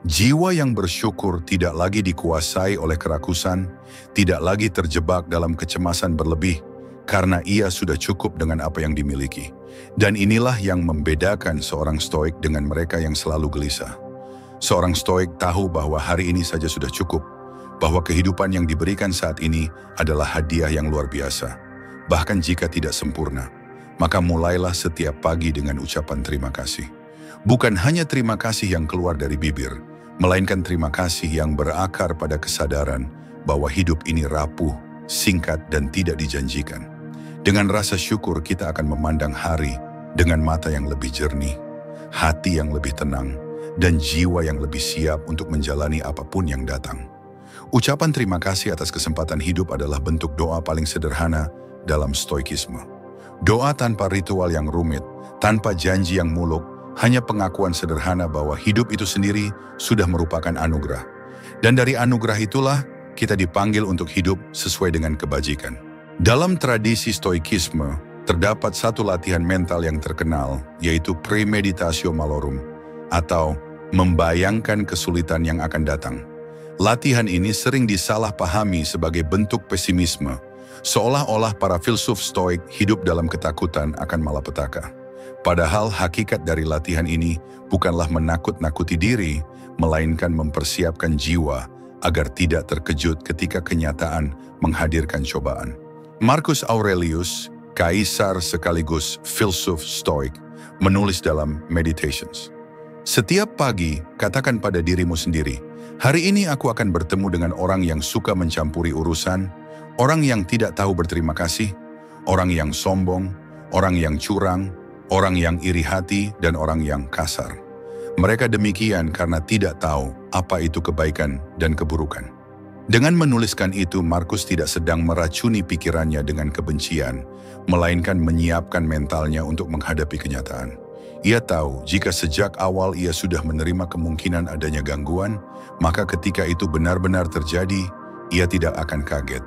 Jiwa yang bersyukur tidak lagi dikuasai oleh kerakusan, tidak lagi terjebak dalam kecemasan berlebih, karena ia sudah cukup dengan apa yang dimiliki. Dan inilah yang membedakan seorang stoik dengan mereka yang selalu gelisah. Seorang stoik tahu bahwa hari ini saja sudah cukup, bahwa kehidupan yang diberikan saat ini adalah hadiah yang luar biasa. Bahkan jika tidak sempurna, maka mulailah setiap pagi dengan ucapan terima kasih. Bukan hanya terima kasih yang keluar dari bibir, melainkan terima kasih yang berakar pada kesadaran bahwa hidup ini rapuh, singkat, dan tidak dijanjikan. Dengan rasa syukur kita akan memandang hari dengan mata yang lebih jernih, hati yang lebih tenang, dan jiwa yang lebih siap untuk menjalani apapun yang datang. Ucapan terima kasih atas kesempatan hidup adalah bentuk doa paling sederhana dalam stoikisme. Doa tanpa ritual yang rumit, tanpa janji yang muluk, hanya pengakuan sederhana bahwa hidup itu sendiri sudah merupakan anugerah. Dan dari anugerah itulah kita dipanggil untuk hidup sesuai dengan kebajikan. Dalam tradisi stoikisme, terdapat satu latihan mental yang terkenal, yaitu premeditatio malorum, atau membayangkan kesulitan yang akan datang. Latihan ini sering disalahpahami sebagai bentuk pesimisme, seolah-olah para filsuf stoik hidup dalam ketakutan akan malapetaka. Padahal hakikat dari latihan ini bukanlah menakut-nakuti diri, melainkan mempersiapkan jiwa agar tidak terkejut ketika kenyataan menghadirkan cobaan. Marcus Aurelius, kaisar sekaligus filsuf stoik, menulis dalam Meditations. Setiap pagi, katakan pada dirimu sendiri, hari ini aku akan bertemu dengan orang yang suka mencampuri urusan, orang yang tidak tahu berterima kasih, orang yang sombong, orang yang curang, orang yang iri hati dan orang yang kasar. Mereka demikian karena tidak tahu apa itu kebaikan dan keburukan. Dengan menuliskan itu, Markus tidak sedang meracuni pikirannya dengan kebencian, melainkan menyiapkan mentalnya untuk menghadapi kenyataan. Ia tahu jika sejak awal ia sudah menerima kemungkinan adanya gangguan, maka ketika itu benar-benar terjadi, ia tidak akan kaget.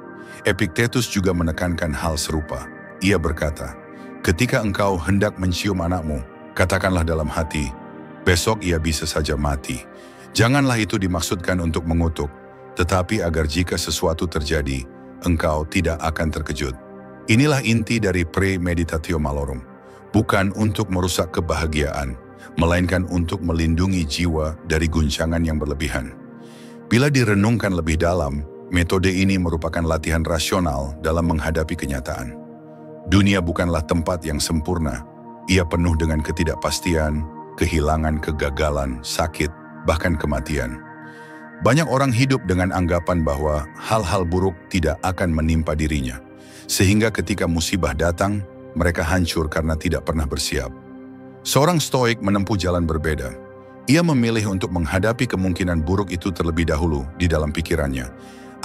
Epictetus juga menekankan hal serupa. Ia berkata, "Ketika engkau hendak mencium anakmu, katakanlah dalam hati, besok ia bisa saja mati." Janganlah itu dimaksudkan untuk mengutuk, tetapi agar jika sesuatu terjadi, engkau tidak akan terkejut. Inilah inti dari premeditatio malorum. Bukan untuk merusak kebahagiaan, melainkan untuk melindungi jiwa dari guncangan yang berlebihan. Bila direnungkan lebih dalam, metode ini merupakan latihan rasional dalam menghadapi kenyataan. Dunia bukanlah tempat yang sempurna. Ia penuh dengan ketidakpastian, kehilangan, kegagalan, sakit, bahkan kematian. Banyak orang hidup dengan anggapan bahwa hal-hal buruk tidak akan menimpa dirinya, sehingga ketika musibah datang, mereka hancur karena tidak pernah bersiap. Seorang Stoik menempuh jalan berbeda. Ia memilih untuk menghadapi kemungkinan buruk itu terlebih dahulu di dalam pikirannya,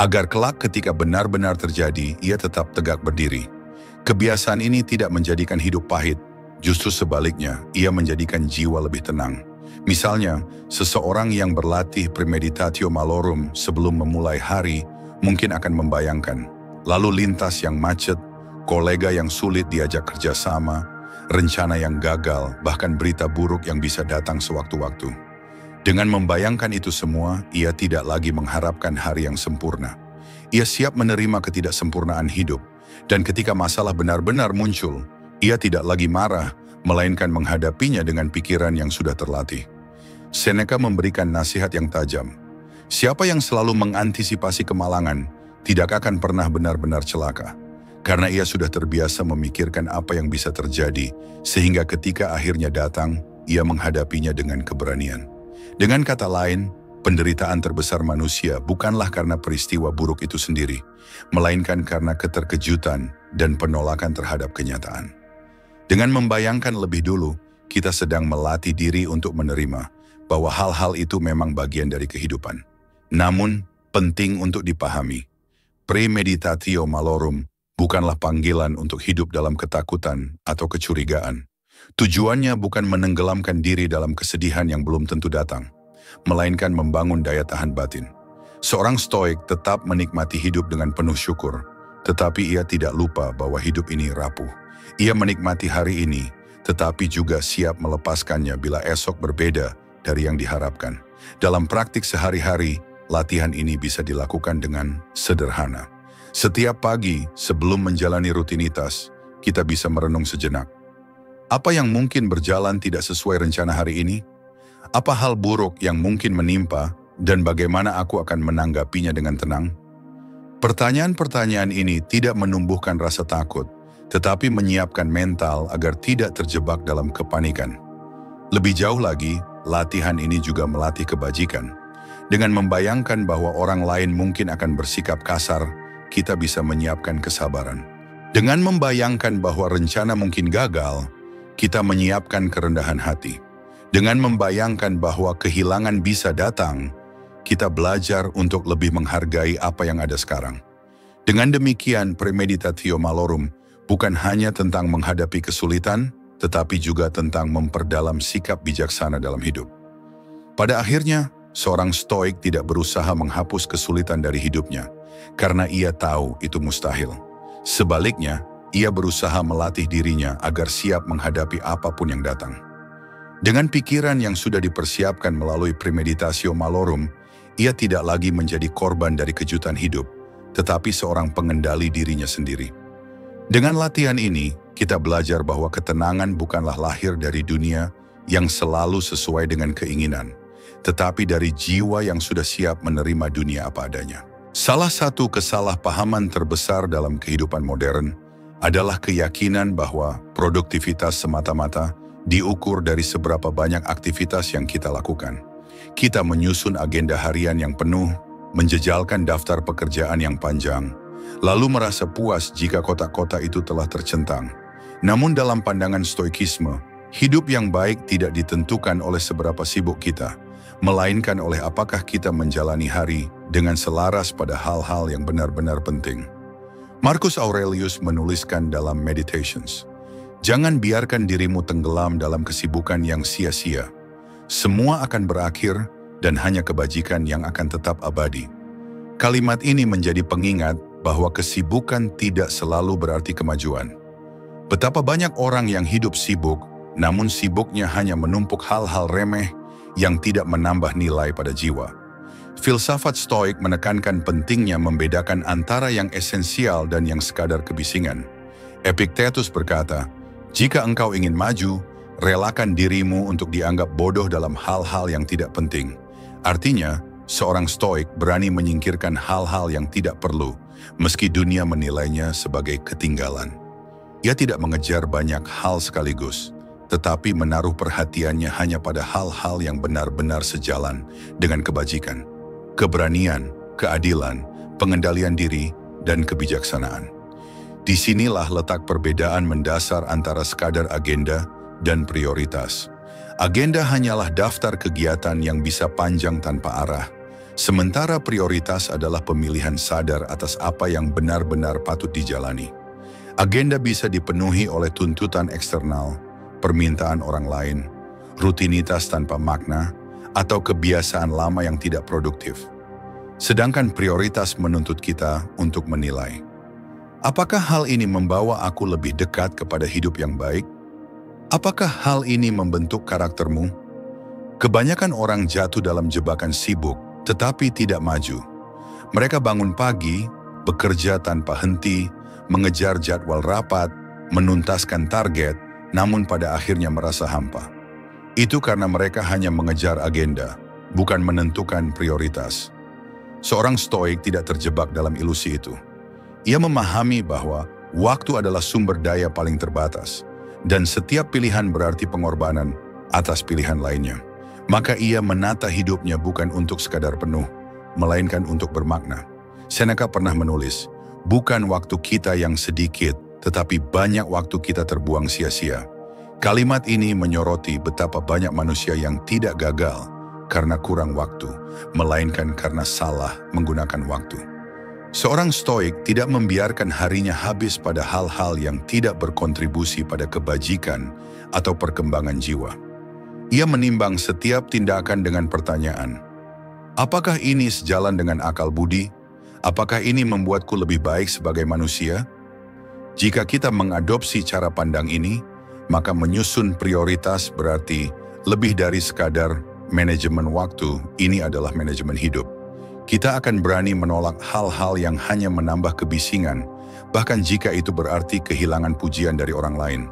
agar kelak ketika benar-benar terjadi, ia tetap tegak berdiri. Kebiasaan ini tidak menjadikan hidup pahit, justru sebaliknya, ia menjadikan jiwa lebih tenang. Misalnya, seseorang yang berlatih premeditatio malorum sebelum memulai hari mungkin akan membayangkan lalu lintas yang macet, kolega yang sulit diajak kerjasama, rencana yang gagal, bahkan berita buruk yang bisa datang sewaktu-waktu. Dengan membayangkan itu semua, ia tidak lagi mengharapkan hari yang sempurna. Ia siap menerima ketidaksempurnaan hidup, dan ketika masalah benar-benar muncul, ia tidak lagi marah, melainkan menghadapinya dengan pikiran yang sudah terlatih. Seneca memberikan nasihat yang tajam. Siapa yang selalu mengantisipasi kemalangan, tidak akan pernah benar-benar celaka. Karena ia sudah terbiasa memikirkan apa yang bisa terjadi, sehingga ketika akhirnya datang, ia menghadapinya dengan keberanian. Dengan kata lain, penderitaan terbesar manusia bukanlah karena peristiwa buruk itu sendiri, melainkan karena keterkejutan dan penolakan terhadap kenyataan. Dengan membayangkan lebih dulu, kita sedang melatih diri untuk menerima bahwa hal-hal itu memang bagian dari kehidupan. Namun, penting untuk dipahami, premeditatio malorum bukanlah panggilan untuk hidup dalam ketakutan atau kecurigaan. Tujuannya bukan menenggelamkan diri dalam kesedihan yang belum tentu datang, melainkan membangun daya tahan batin. Seorang Stoik tetap menikmati hidup dengan penuh syukur, tetapi ia tidak lupa bahwa hidup ini rapuh. Ia menikmati hari ini, tetapi juga siap melepaskannya bila esok berbeda dari yang diharapkan. Dalam praktik sehari-hari, latihan ini bisa dilakukan dengan sederhana. Setiap pagi sebelum menjalani rutinitas, kita bisa merenung sejenak. Apa yang mungkin berjalan tidak sesuai rencana hari ini? Apa hal buruk yang mungkin menimpa dan bagaimana aku akan menanggapinya dengan tenang? Pertanyaan-pertanyaan ini tidak menumbuhkan rasa takut, tetapi menyiapkan mental agar tidak terjebak dalam kepanikan. Lebih jauh lagi, latihan ini juga melatih kebajikan. Dengan membayangkan bahwa orang lain mungkin akan bersikap kasar, kita bisa menyiapkan kesabaran. Dengan membayangkan bahwa rencana mungkin gagal, kita menyiapkan kerendahan hati. Dengan membayangkan bahwa kehilangan bisa datang, kita belajar untuk lebih menghargai apa yang ada sekarang. Dengan demikian, premeditatio malorum bukan hanya tentang menghadapi kesulitan, tetapi juga tentang memperdalam sikap bijaksana dalam hidup. Pada akhirnya, seorang Stoik tidak berusaha menghapus kesulitan dari hidupnya, karena ia tahu itu mustahil. Sebaliknya, ia berusaha melatih dirinya agar siap menghadapi apapun yang datang. Dengan pikiran yang sudah dipersiapkan melalui premeditatio malorum, ia tidak lagi menjadi korban dari kejutan hidup, tetapi seorang pengendali dirinya sendiri. Dengan latihan ini, kita belajar bahwa ketenangan bukanlah lahir dari dunia yang selalu sesuai dengan keinginan, tetapi dari jiwa yang sudah siap menerima dunia apa adanya. Salah satu kesalahpahaman terbesar dalam kehidupan modern adalah keyakinan bahwa produktivitas semata-mata diukur dari seberapa banyak aktivitas yang kita lakukan. Kita menyusun agenda harian yang penuh, menjejalkan daftar pekerjaan yang panjang, lalu merasa puas jika kotak-kotak itu telah tercentang. Namun dalam pandangan Stoikisme, Hidup yang baik tidak ditentukan oleh seberapa sibuk kita, melainkan oleh apakah kita menjalani hari dengan selaras pada hal-hal yang benar-benar penting. Marcus Aurelius menuliskan dalam Meditations, "Jangan biarkan dirimu tenggelam dalam kesibukan yang sia-sia. Semua akan berakhir dan hanya kebajikan yang akan tetap abadi." Kalimat ini menjadi pengingat bahwa kesibukan tidak selalu berarti kemajuan. Betapa banyak orang yang hidup sibuk, namun sibuknya hanya menumpuk hal-hal remeh yang tidak menambah nilai pada jiwa. Filsafat Stoik menekankan pentingnya membedakan antara yang esensial dan yang sekadar kebisingan. Epictetus berkata, "Jika engkau ingin maju, relakan dirimu untuk dianggap bodoh dalam hal-hal yang tidak penting." Artinya, seorang Stoik berani menyingkirkan hal-hal yang tidak perlu, meski dunia menilainya sebagai ketinggalan. Ia tidak mengejar banyak hal sekaligus, tetapi menaruh perhatiannya hanya pada hal-hal yang benar-benar sejalan dengan kebajikan, keberanian, keadilan, pengendalian diri, dan kebijaksanaan. Disinilah letak perbedaan mendasar antara sekadar agenda dan prioritas. Agenda hanyalah daftar kegiatan yang bisa panjang tanpa arah, sementara prioritas adalah pemilihan sadar atas apa yang benar-benar patut dijalani. Agenda bisa dipenuhi oleh tuntutan eksternal, permintaan orang lain, rutinitas tanpa makna, atau kebiasaan lama yang tidak produktif. Sedangkan prioritas menuntut kita untuk menilai. Apakah hal ini membawa aku lebih dekat kepada hidup yang baik? Apakah hal ini membentuk karaktermu? Kebanyakan orang jatuh dalam jebakan sibuk, tetapi tidak maju. Mereka bangun pagi, bekerja tanpa henti, mengejar jadwal rapat, menuntaskan target, namun pada akhirnya merasa hampa. Itu karena mereka hanya mengejar agenda, bukan menentukan prioritas. Seorang Stoik tidak terjebak dalam ilusi itu. Ia memahami bahwa waktu adalah sumber daya paling terbatas, dan setiap pilihan berarti pengorbanan atas pilihan lainnya. Maka ia menata hidupnya bukan untuk sekadar penuh, melainkan untuk bermakna. Seneca pernah menulis, "Bukan waktu kita yang sedikit, tetapi banyak waktu kita terbuang sia-sia." Kalimat ini menyoroti betapa banyak manusia yang tidak gagal karena kurang waktu, melainkan karena salah menggunakan waktu. Seorang Stoik tidak membiarkan harinya habis pada hal-hal yang tidak berkontribusi pada kebajikan atau perkembangan jiwa. Ia menimbang setiap tindakan dengan pertanyaan, apakah ini sejalan dengan akal budi? Apakah ini membuatku lebih baik sebagai manusia? Jika kita mengadopsi cara pandang ini, maka menyusun prioritas berarti lebih dari sekadar manajemen waktu, ini adalah manajemen hidup. Kita akan berani menolak hal-hal yang hanya menambah kebisingan, bahkan jika itu berarti kehilangan pujian dari orang lain.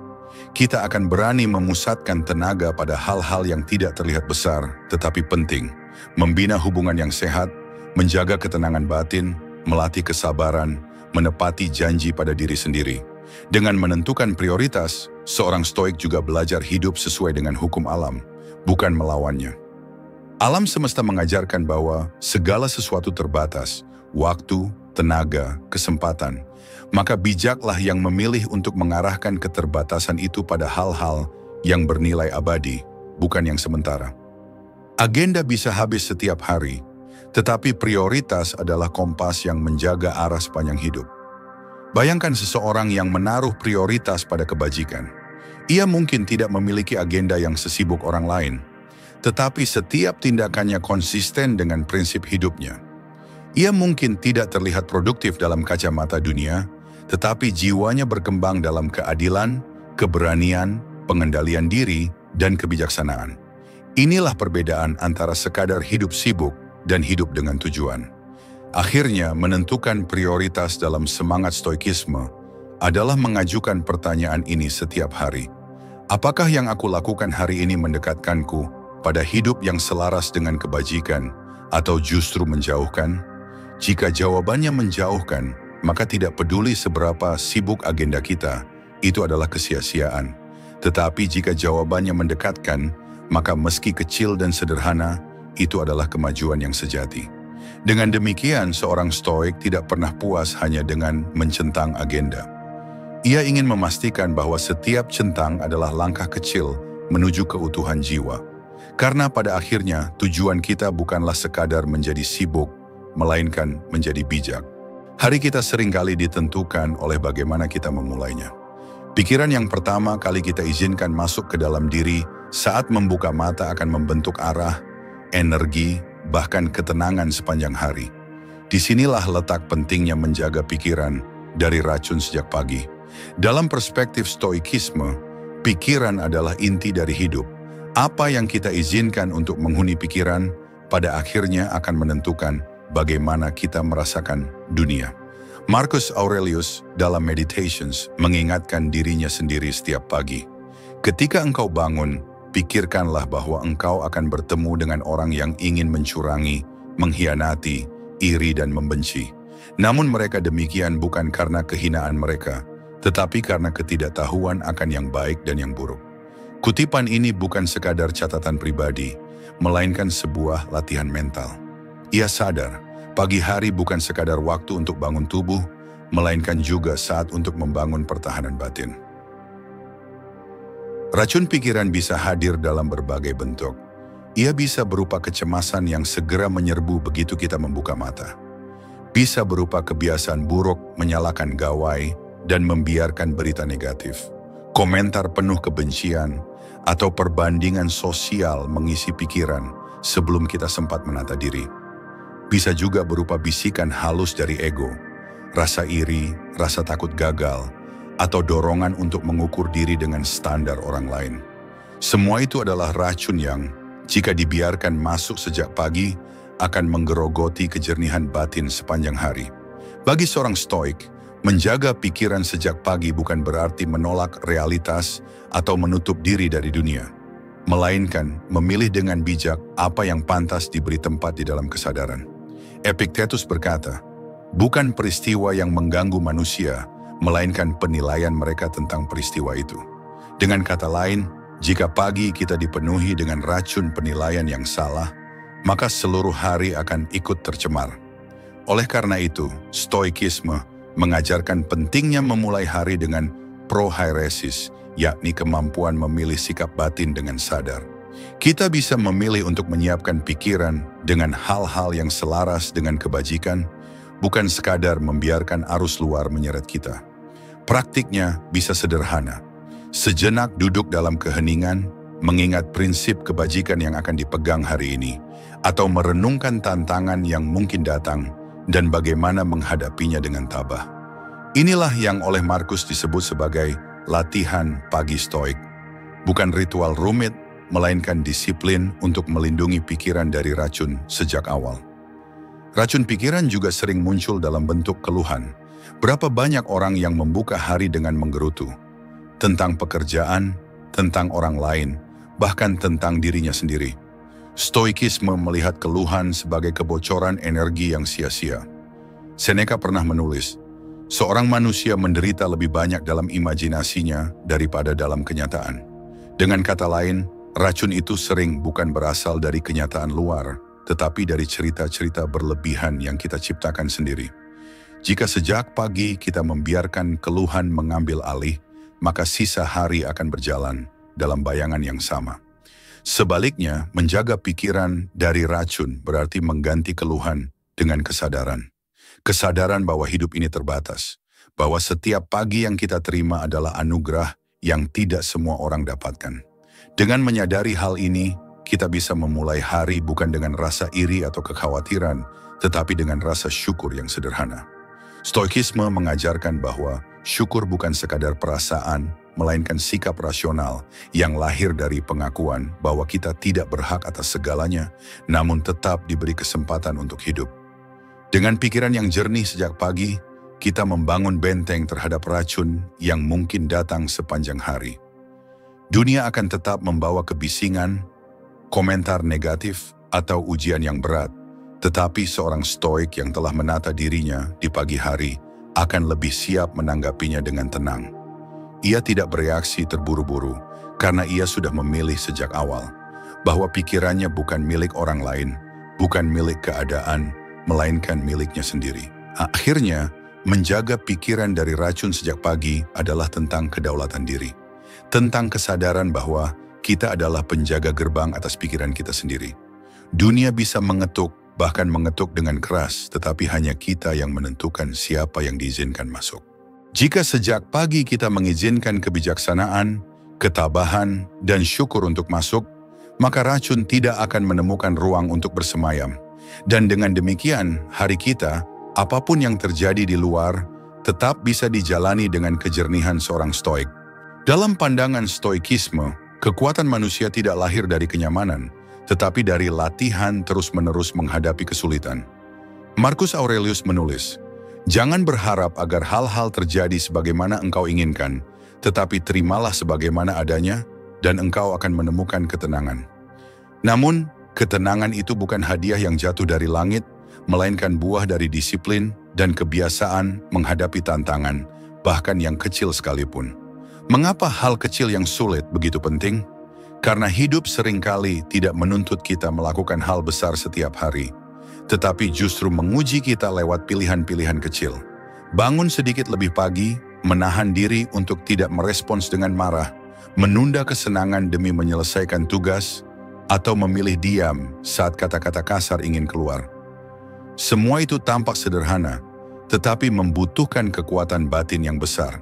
Kita akan berani memusatkan tenaga pada hal-hal yang tidak terlihat besar, tetapi penting. Membina hubungan yang sehat, menjaga ketenangan batin, melatih kesabaran, menepati janji pada diri sendiri. Dengan menentukan prioritas, seorang Stoik juga belajar hidup sesuai dengan hukum alam, bukan melawannya. Alam semesta mengajarkan bahwa segala sesuatu terbatas, waktu, tenaga, kesempatan. Maka bijaklah yang memilih untuk mengarahkan keterbatasan itu pada hal-hal yang bernilai abadi, bukan yang sementara. Agenda bisa habis setiap hari, tetapi prioritas adalah kompas yang menjaga arah sepanjang hidup. Bayangkan seseorang yang menaruh prioritas pada kebajikan. Ia mungkin tidak memiliki agenda yang sesibuk orang lain, tetapi setiap tindakannya konsisten dengan prinsip hidupnya. Ia mungkin tidak terlihat produktif dalam kacamata dunia, tetapi jiwanya berkembang dalam keadilan, keberanian, pengendalian diri, dan kebijaksanaan. Inilah perbedaan antara sekadar hidup sibuk dan hidup dengan tujuan. Akhirnya, menentukan prioritas dalam semangat stoikisme adalah mengajukan pertanyaan ini setiap hari. Apakah yang aku lakukan hari ini mendekatkanku pada hidup yang selaras dengan kebajikan atau justru menjauhkan? Jika jawabannya menjauhkan, maka tidak peduli seberapa sibuk agenda kita, itu adalah kesia-siaan. Tetapi jika jawabannya mendekatkan, maka meski kecil dan sederhana, itu adalah kemajuan yang sejati. Dengan demikian, seorang Stoik tidak pernah puas hanya dengan mencentang agenda. Ia ingin memastikan bahwa setiap centang adalah langkah kecil menuju keutuhan jiwa. Karena pada akhirnya tujuan kita bukanlah sekadar menjadi sibuk, melainkan menjadi bijak. Hari kita seringkali ditentukan oleh bagaimana kita memulainya. Pikiran yang pertama kali kita izinkan masuk ke dalam diri saat membuka mata akan membentuk arah, energi, bahkan ketenangan sepanjang hari. Disinilah letak pentingnya menjaga pikiran dari racun sejak pagi. Dalam perspektif stoikisme, pikiran adalah inti dari hidup. Apa yang kita izinkan untuk menghuni pikiran, pada akhirnya akan menentukan bagaimana kita merasakan dunia. Marcus Aurelius dalam Meditations mengingatkan dirinya sendiri setiap pagi. Ketika engkau bangun, pikirkanlah bahwa engkau akan bertemu dengan orang yang ingin mencurangi, mengkhianati, iri dan membenci. Namun mereka demikian bukan karena kehinaan mereka, tetapi karena ketidaktahuan akan yang baik dan yang buruk. Kutipan ini bukan sekadar catatan pribadi, melainkan sebuah latihan mental. Ia sadar, pagi hari bukan sekadar waktu untuk bangun tubuh, melainkan juga saat untuk membangun pertahanan batin. Racun pikiran bisa hadir dalam berbagai bentuk. Ia bisa berupa kecemasan yang segera menyerbu begitu kita membuka mata. Bisa berupa kebiasaan buruk menyalahkan gawai dan membiarkan berita negatif. Komentar penuh kebencian, atau perbandingan sosial mengisi pikiran sebelum kita sempat menata diri. Bisa juga berupa bisikan halus dari ego, rasa iri, rasa takut gagal, atau dorongan untuk mengukur diri dengan standar orang lain. Semua itu adalah racun yang, jika dibiarkan masuk sejak pagi, akan menggerogoti kejernihan batin sepanjang hari. Bagi seorang stoik, menjaga pikiran sejak pagi bukan berarti menolak realitas atau menutup diri dari dunia, melainkan memilih dengan bijak apa yang pantas diberi tempat di dalam kesadaran. Epictetus berkata, bukan peristiwa yang mengganggu manusia, melainkan penilaian mereka tentang peristiwa itu. Dengan kata lain, jika pagi kita dipenuhi dengan racun penilaian yang salah, maka seluruh hari akan ikut tercemar. Oleh karena itu, stoikisme mengajarkan pentingnya memulai hari dengan prohairesis, yakni kemampuan memilih sikap batin dengan sadar. Kita bisa memilih untuk menyiapkan pikiran dengan hal-hal yang selaras dengan kebajikan, bukan sekadar membiarkan arus luar menyeret kita. Praktiknya bisa sederhana. Sejenak duduk dalam keheningan, mengingat prinsip kebajikan yang akan dipegang hari ini, atau merenungkan tantangan yang mungkin datang dan bagaimana menghadapinya dengan tabah. Inilah yang oleh Marcus disebut sebagai latihan pagi stoik. Bukan ritual rumit, melainkan disiplin untuk melindungi pikiran dari racun sejak awal. Racun pikiran juga sering muncul dalam bentuk keluhan. Berapa banyak orang yang membuka hari dengan menggerutu tentang pekerjaan, tentang orang lain, bahkan tentang dirinya sendiri. Stoikisme melihat keluhan sebagai kebocoran energi yang sia-sia. Seneca pernah menulis, seorang manusia menderita lebih banyak dalam imajinasinya daripada dalam kenyataan. Dengan kata lain, racun itu sering bukan berasal dari kenyataan luar, tetapi dari cerita-cerita berlebihan yang kita ciptakan sendiri. Jika sejak pagi kita membiarkan keluhan mengambil alih, maka sisa hari akan berjalan dalam bayangan yang sama. Sebaliknya, menjaga pikiran dari racun berarti mengganti keluhan dengan kesadaran. Kesadaran bahwa hidup ini terbatas, bahwa setiap pagi yang kita terima adalah anugerah yang tidak semua orang dapatkan. Dengan menyadari hal ini, kita bisa memulai hari bukan dengan rasa iri atau kekhawatiran, tetapi dengan rasa syukur yang sederhana. Stoikisme mengajarkan bahwa syukur bukan sekadar perasaan, melainkan sikap rasional yang lahir dari pengakuan bahwa kita tidak berhak atas segalanya, namun tetap diberi kesempatan untuk hidup. Dengan pikiran yang jernih sejak pagi, kita membangun benteng terhadap racun yang mungkin datang sepanjang hari. Dunia akan tetap membawa kebisingan, komentar negatif, atau ujian yang berat, tetapi seorang stoik yang telah menata dirinya di pagi hari akan lebih siap menanggapinya dengan tenang. Ia tidak bereaksi terburu-buru karena ia sudah memilih sejak awal bahwa pikirannya bukan milik orang lain, bukan milik keadaan, melainkan miliknya sendiri. Akhirnya, menjaga pikiran dari racun sejak pagi adalah tentang kedaulatan diri. Tentang kesadaran bahwa kita adalah penjaga gerbang atas pikiran kita sendiri. Dunia bisa mengetuk, bahkan mengetuk dengan keras, tetapi hanya kita yang menentukan siapa yang diizinkan masuk. Jika sejak pagi kita mengizinkan kebijaksanaan, ketabahan, dan syukur untuk masuk, maka racun tidak akan menemukan ruang untuk bersemayam. Dan dengan demikian, hari kita, apapun yang terjadi di luar, tetap bisa dijalani dengan kejernihan seorang stoik. Dalam pandangan stoikisme, kekuatan manusia tidak lahir dari kenyamanan, tetapi dari latihan terus-menerus menghadapi kesulitan. Marcus Aurelius menulis, "Jangan berharap agar hal-hal terjadi sebagaimana engkau inginkan, tetapi terimalah sebagaimana adanya, dan engkau akan menemukan ketenangan." Namun, ketenangan itu bukan hadiah yang jatuh dari langit, melainkan buah dari disiplin dan kebiasaan menghadapi tantangan, bahkan yang kecil sekalipun. Mengapa hal kecil yang sulit begitu penting? Karena hidup seringkali tidak menuntut kita melakukan hal besar setiap hari, tetapi justru menguji kita lewat pilihan-pilihan kecil. Bangun sedikit lebih pagi, menahan diri untuk tidak merespons dengan marah, menunda kesenangan demi menyelesaikan tugas, atau memilih diam saat kata-kata kasar ingin keluar. Semua itu tampak sederhana, tetapi membutuhkan kekuatan batin yang besar.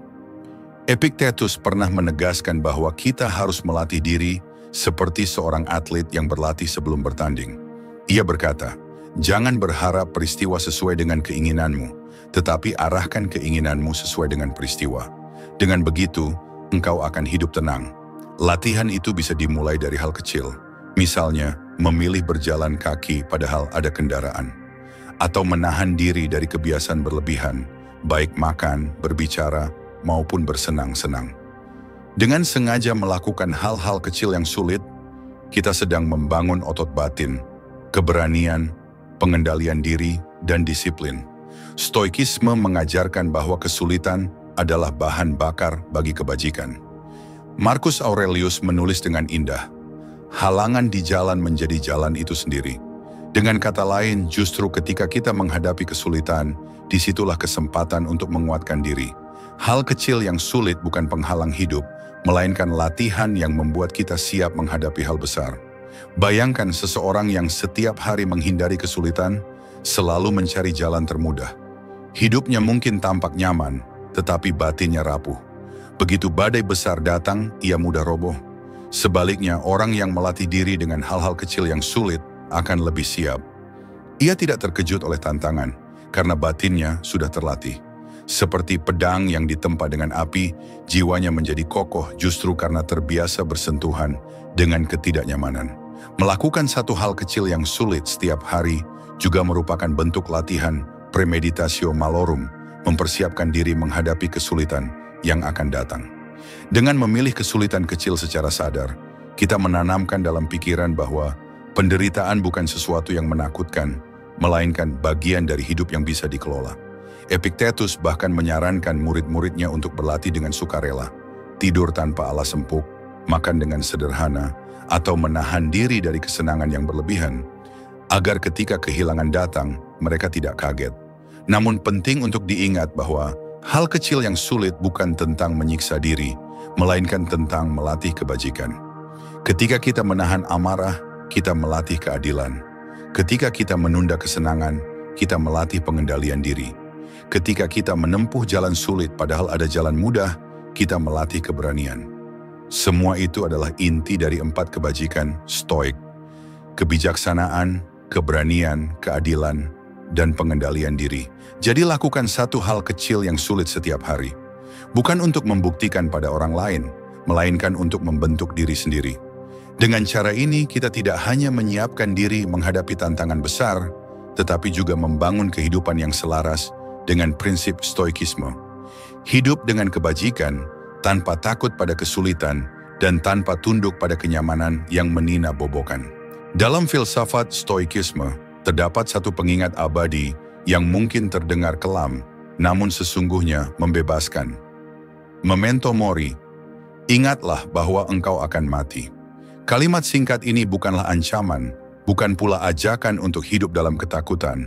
Epictetus pernah menegaskan bahwa kita harus melatih diri seperti seorang atlet yang berlatih sebelum bertanding. Ia berkata, "Jangan berharap peristiwa sesuai dengan keinginanmu, tetapi arahkan keinginanmu sesuai dengan peristiwa. Dengan begitu, engkau akan hidup tenang." Latihan itu bisa dimulai dari hal kecil. Misalnya, memilih berjalan kaki padahal ada kendaraan. Atau menahan diri dari kebiasaan berlebihan, baik makan, berbicara, maupun bersenang-senang. Dengan sengaja melakukan hal-hal kecil yang sulit, kita sedang membangun otot batin, keberanian, pengendalian diri, dan disiplin. Stoikisme mengajarkan bahwa kesulitan adalah bahan bakar bagi kebajikan. Marcus Aurelius menulis dengan indah, "Halangan di jalan menjadi jalan itu sendiri." Dengan kata lain, justru ketika kita menghadapi kesulitan, disitulah kesempatan untuk menguatkan diri. Hal kecil yang sulit bukan penghalang hidup, melainkan latihan yang membuat kita siap menghadapi hal besar. Bayangkan seseorang yang setiap hari menghindari kesulitan, selalu mencari jalan termudah. Hidupnya mungkin tampak nyaman, tetapi batinnya rapuh. Begitu badai besar datang, ia mudah roboh. Sebaliknya, orang yang melatih diri dengan hal-hal kecil yang sulit akan lebih siap. Ia tidak terkejut oleh tantangan, karena batinnya sudah terlatih. Seperti pedang yang ditempa dengan api, jiwanya menjadi kokoh justru karena terbiasa bersentuhan dengan ketidaknyamanan. Melakukan satu hal kecil yang sulit setiap hari juga merupakan bentuk latihan premeditatio malorum, mempersiapkan diri menghadapi kesulitan yang akan datang. Dengan memilih kesulitan kecil secara sadar, kita menanamkan dalam pikiran bahwa penderitaan bukan sesuatu yang menakutkan, melainkan bagian dari hidup yang bisa dikelola. Epictetus bahkan menyarankan murid-muridnya untuk berlatih dengan sukarela, tidur tanpa alas empuk, makan dengan sederhana, atau menahan diri dari kesenangan yang berlebihan, agar ketika kehilangan datang, mereka tidak kaget. Namun penting untuk diingat bahwa hal kecil yang sulit bukan tentang menyiksa diri, melainkan tentang melatih kebajikan. Ketika kita menahan amarah, kita melatih keadilan. Ketika kita menunda kesenangan, kita melatih pengendalian diri. Ketika kita menempuh jalan sulit padahal ada jalan mudah, kita melatih keberanian. Semua itu adalah inti dari 4 kebajikan stoik: kebijaksanaan, keberanian, keadilan, dan pengendalian diri. Jadi lakukan satu hal kecil yang sulit setiap hari. Bukan untuk membuktikan pada orang lain, melainkan untuk membentuk diri sendiri. Dengan cara ini, kita tidak hanya menyiapkan diri menghadapi tantangan besar, tetapi juga membangun kehidupan yang selaras dengan prinsip stoikisme. Hidup dengan kebajikan, tanpa takut pada kesulitan, dan tanpa tunduk pada kenyamanan yang menina-bobokan. Dalam filsafat stoikisme, terdapat satu pengingat abadi yang mungkin terdengar kelam, namun sesungguhnya membebaskan. Memento mori, ingatlah bahwa engkau akan mati. Kalimat singkat ini bukanlah ancaman, bukan pula ajakan untuk hidup dalam ketakutan,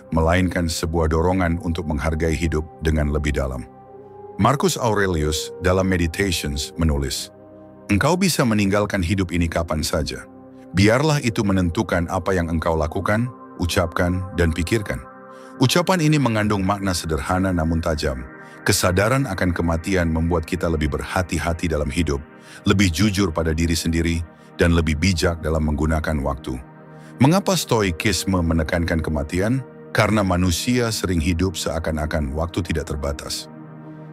melainkan sebuah dorongan untuk menghargai hidup dengan lebih dalam. Marcus Aurelius dalam Meditations menulis, Engkau bisa meninggalkan hidup ini kapan saja. Biarlah itu menentukan apa yang engkau lakukan, ucapkan, dan pikirkan. Ucapan ini mengandung makna sederhana namun tajam. Kesadaran akan kematian membuat kita lebih berhati-hati dalam hidup, lebih jujur pada diri sendiri, dan lebih bijak dalam menggunakan waktu. Mengapa stoikisme menekankan kematian? Karena manusia sering hidup seakan-akan waktu tidak terbatas.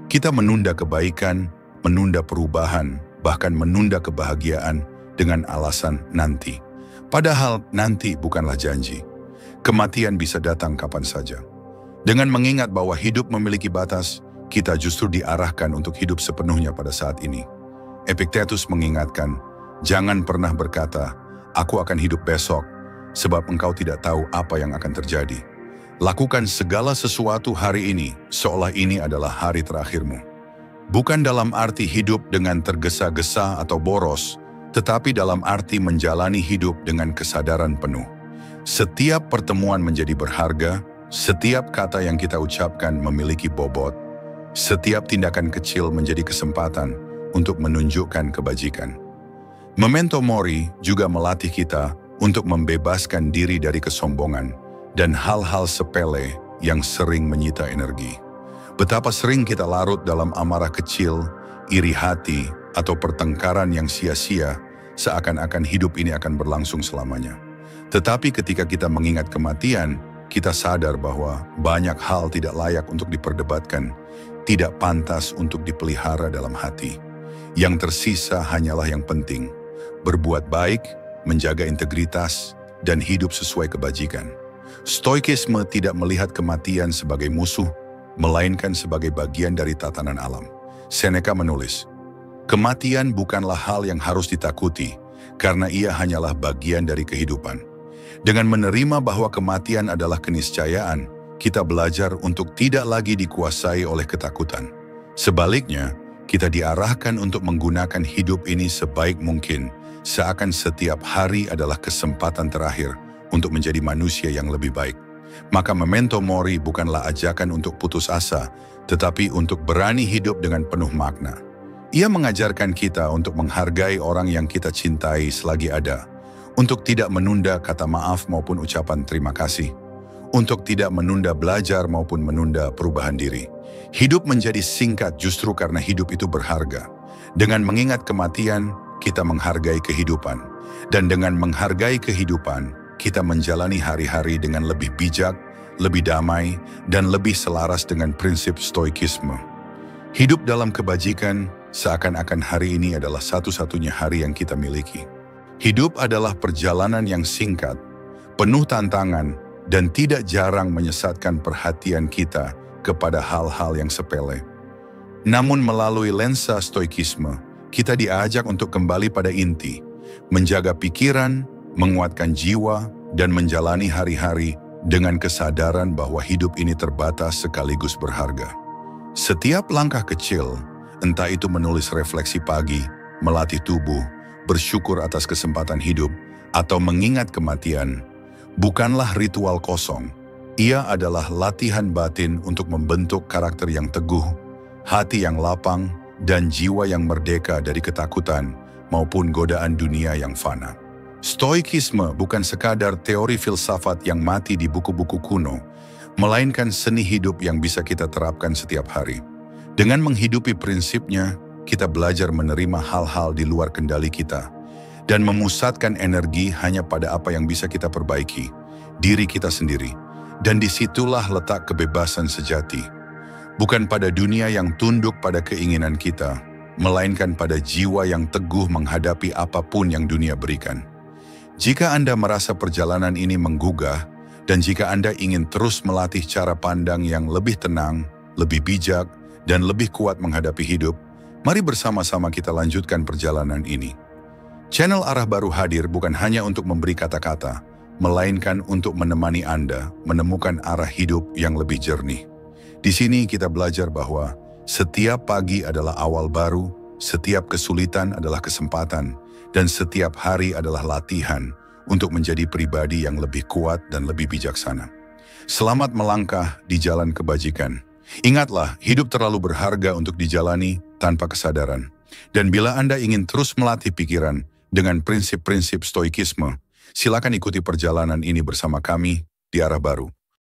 Kita menunda kebaikan, menunda perubahan, bahkan menunda kebahagiaan dengan alasan nanti. Padahal nanti bukanlah janji. Kematian bisa datang kapan saja. Dengan mengingat bahwa hidup memiliki batas, kita justru diarahkan untuk hidup sepenuhnya pada saat ini. Epictetus mengingatkan, jangan pernah berkata, aku akan hidup besok, sebab engkau tidak tahu apa yang akan terjadi. Lakukan segala sesuatu hari ini, seolah ini adalah hari terakhirmu. Bukan dalam arti hidup dengan tergesa-gesa atau boros, tetapi dalam arti menjalani hidup dengan kesadaran penuh. Setiap pertemuan menjadi berharga, setiap kata yang kita ucapkan memiliki bobot, setiap tindakan kecil menjadi kesempatan untuk menunjukkan kebajikan. Memento Mori juga melatih kita untuk membebaskan diri dari kesombongan dan hal-hal sepele yang sering menyita energi. Betapa sering kita larut dalam amarah kecil, iri hati, atau pertengkaran yang sia-sia, seakan-akan hidup ini akan berlangsung selamanya. Tetapi ketika kita mengingat kematian, kita sadar bahwa banyak hal tidak layak untuk diperdebatkan, tidak pantas untuk dipelihara dalam hati. Yang tersisa hanyalah yang penting, berbuat baik, menjaga integritas, dan hidup sesuai kebajikan. Stoikisme tidak melihat kematian sebagai musuh, melainkan sebagai bagian dari tatanan alam. Seneca menulis, kematian bukanlah hal yang harus ditakuti, karena ia hanyalah bagian dari kehidupan. Dengan menerima bahwa kematian adalah keniscayaan, kita belajar untuk tidak lagi dikuasai oleh ketakutan. Sebaliknya, kita diarahkan untuk menggunakan hidup ini sebaik mungkin, seakan setiap hari adalah kesempatan terakhir untuk menjadi manusia yang lebih baik. Maka Memento Mori bukanlah ajakan untuk putus asa, tetapi untuk berani hidup dengan penuh makna. Ia mengajarkan kita untuk menghargai orang yang kita cintai selagi ada, untuk tidak menunda kata maaf maupun ucapan terima kasih, untuk tidak menunda belajar maupun menunda perubahan diri. Hidup menjadi singkat justru karena hidup itu berharga. Dengan mengingat kematian, kita menghargai kehidupan. Dan dengan menghargai kehidupan, kita menjalani hari-hari dengan lebih bijak, lebih damai, dan lebih selaras dengan prinsip stoikisme. Hidup dalam kebajikan, seakan-akan hari ini adalah satu-satunya hari yang kita miliki. Hidup adalah perjalanan yang singkat, penuh tantangan, dan tidak jarang menyesatkan perhatian kita kepada hal-hal yang sepele. Namun melalui lensa stoikisme, kita diajak untuk kembali pada inti, menjaga pikiran, menguatkan jiwa, dan menjalani hari-hari dengan kesadaran bahwa hidup ini terbatas sekaligus berharga. Setiap langkah kecil, entah itu menulis refleksi pagi, melatih tubuh, bersyukur atas kesempatan hidup, atau mengingat kematian, bukanlah ritual kosong. Ia adalah latihan batin untuk membentuk karakter yang teguh, hati yang lapang, dan jiwa yang merdeka dari ketakutan maupun godaan dunia yang fana. Stoikisme bukan sekadar teori filsafat yang mati di buku-buku kuno, melainkan seni hidup yang bisa kita terapkan setiap hari. Dengan menghidupi prinsipnya, kita belajar menerima hal-hal di luar kendali kita dan memusatkan energi hanya pada apa yang bisa kita perbaiki, diri kita sendiri. Dan disitulah letak kebebasan sejati. Bukan pada dunia yang tunduk pada keinginan kita, melainkan pada jiwa yang teguh menghadapi apapun yang dunia berikan. Jika Anda merasa perjalanan ini menggugah, dan jika Anda ingin terus melatih cara pandang yang lebih tenang, lebih bijak, dan lebih kuat menghadapi hidup, mari bersama-sama kita lanjutkan perjalanan ini. Channel Arah Baru hadir bukan hanya untuk memberi kata-kata, melainkan untuk menemani Anda menemukan arah hidup yang lebih jernih. Di sini kita belajar bahwa setiap pagi adalah awal baru, setiap kesulitan adalah kesempatan, dan setiap hari adalah latihan untuk menjadi pribadi yang lebih kuat dan lebih bijaksana. Selamat melangkah di jalan kebajikan. Ingatlah, hidup terlalu berharga untuk dijalani tanpa kesadaran. Dan bila Anda ingin terus melatih pikiran dengan prinsip-prinsip stoikisme, silakan ikuti perjalanan ini bersama kami di Arah Baru.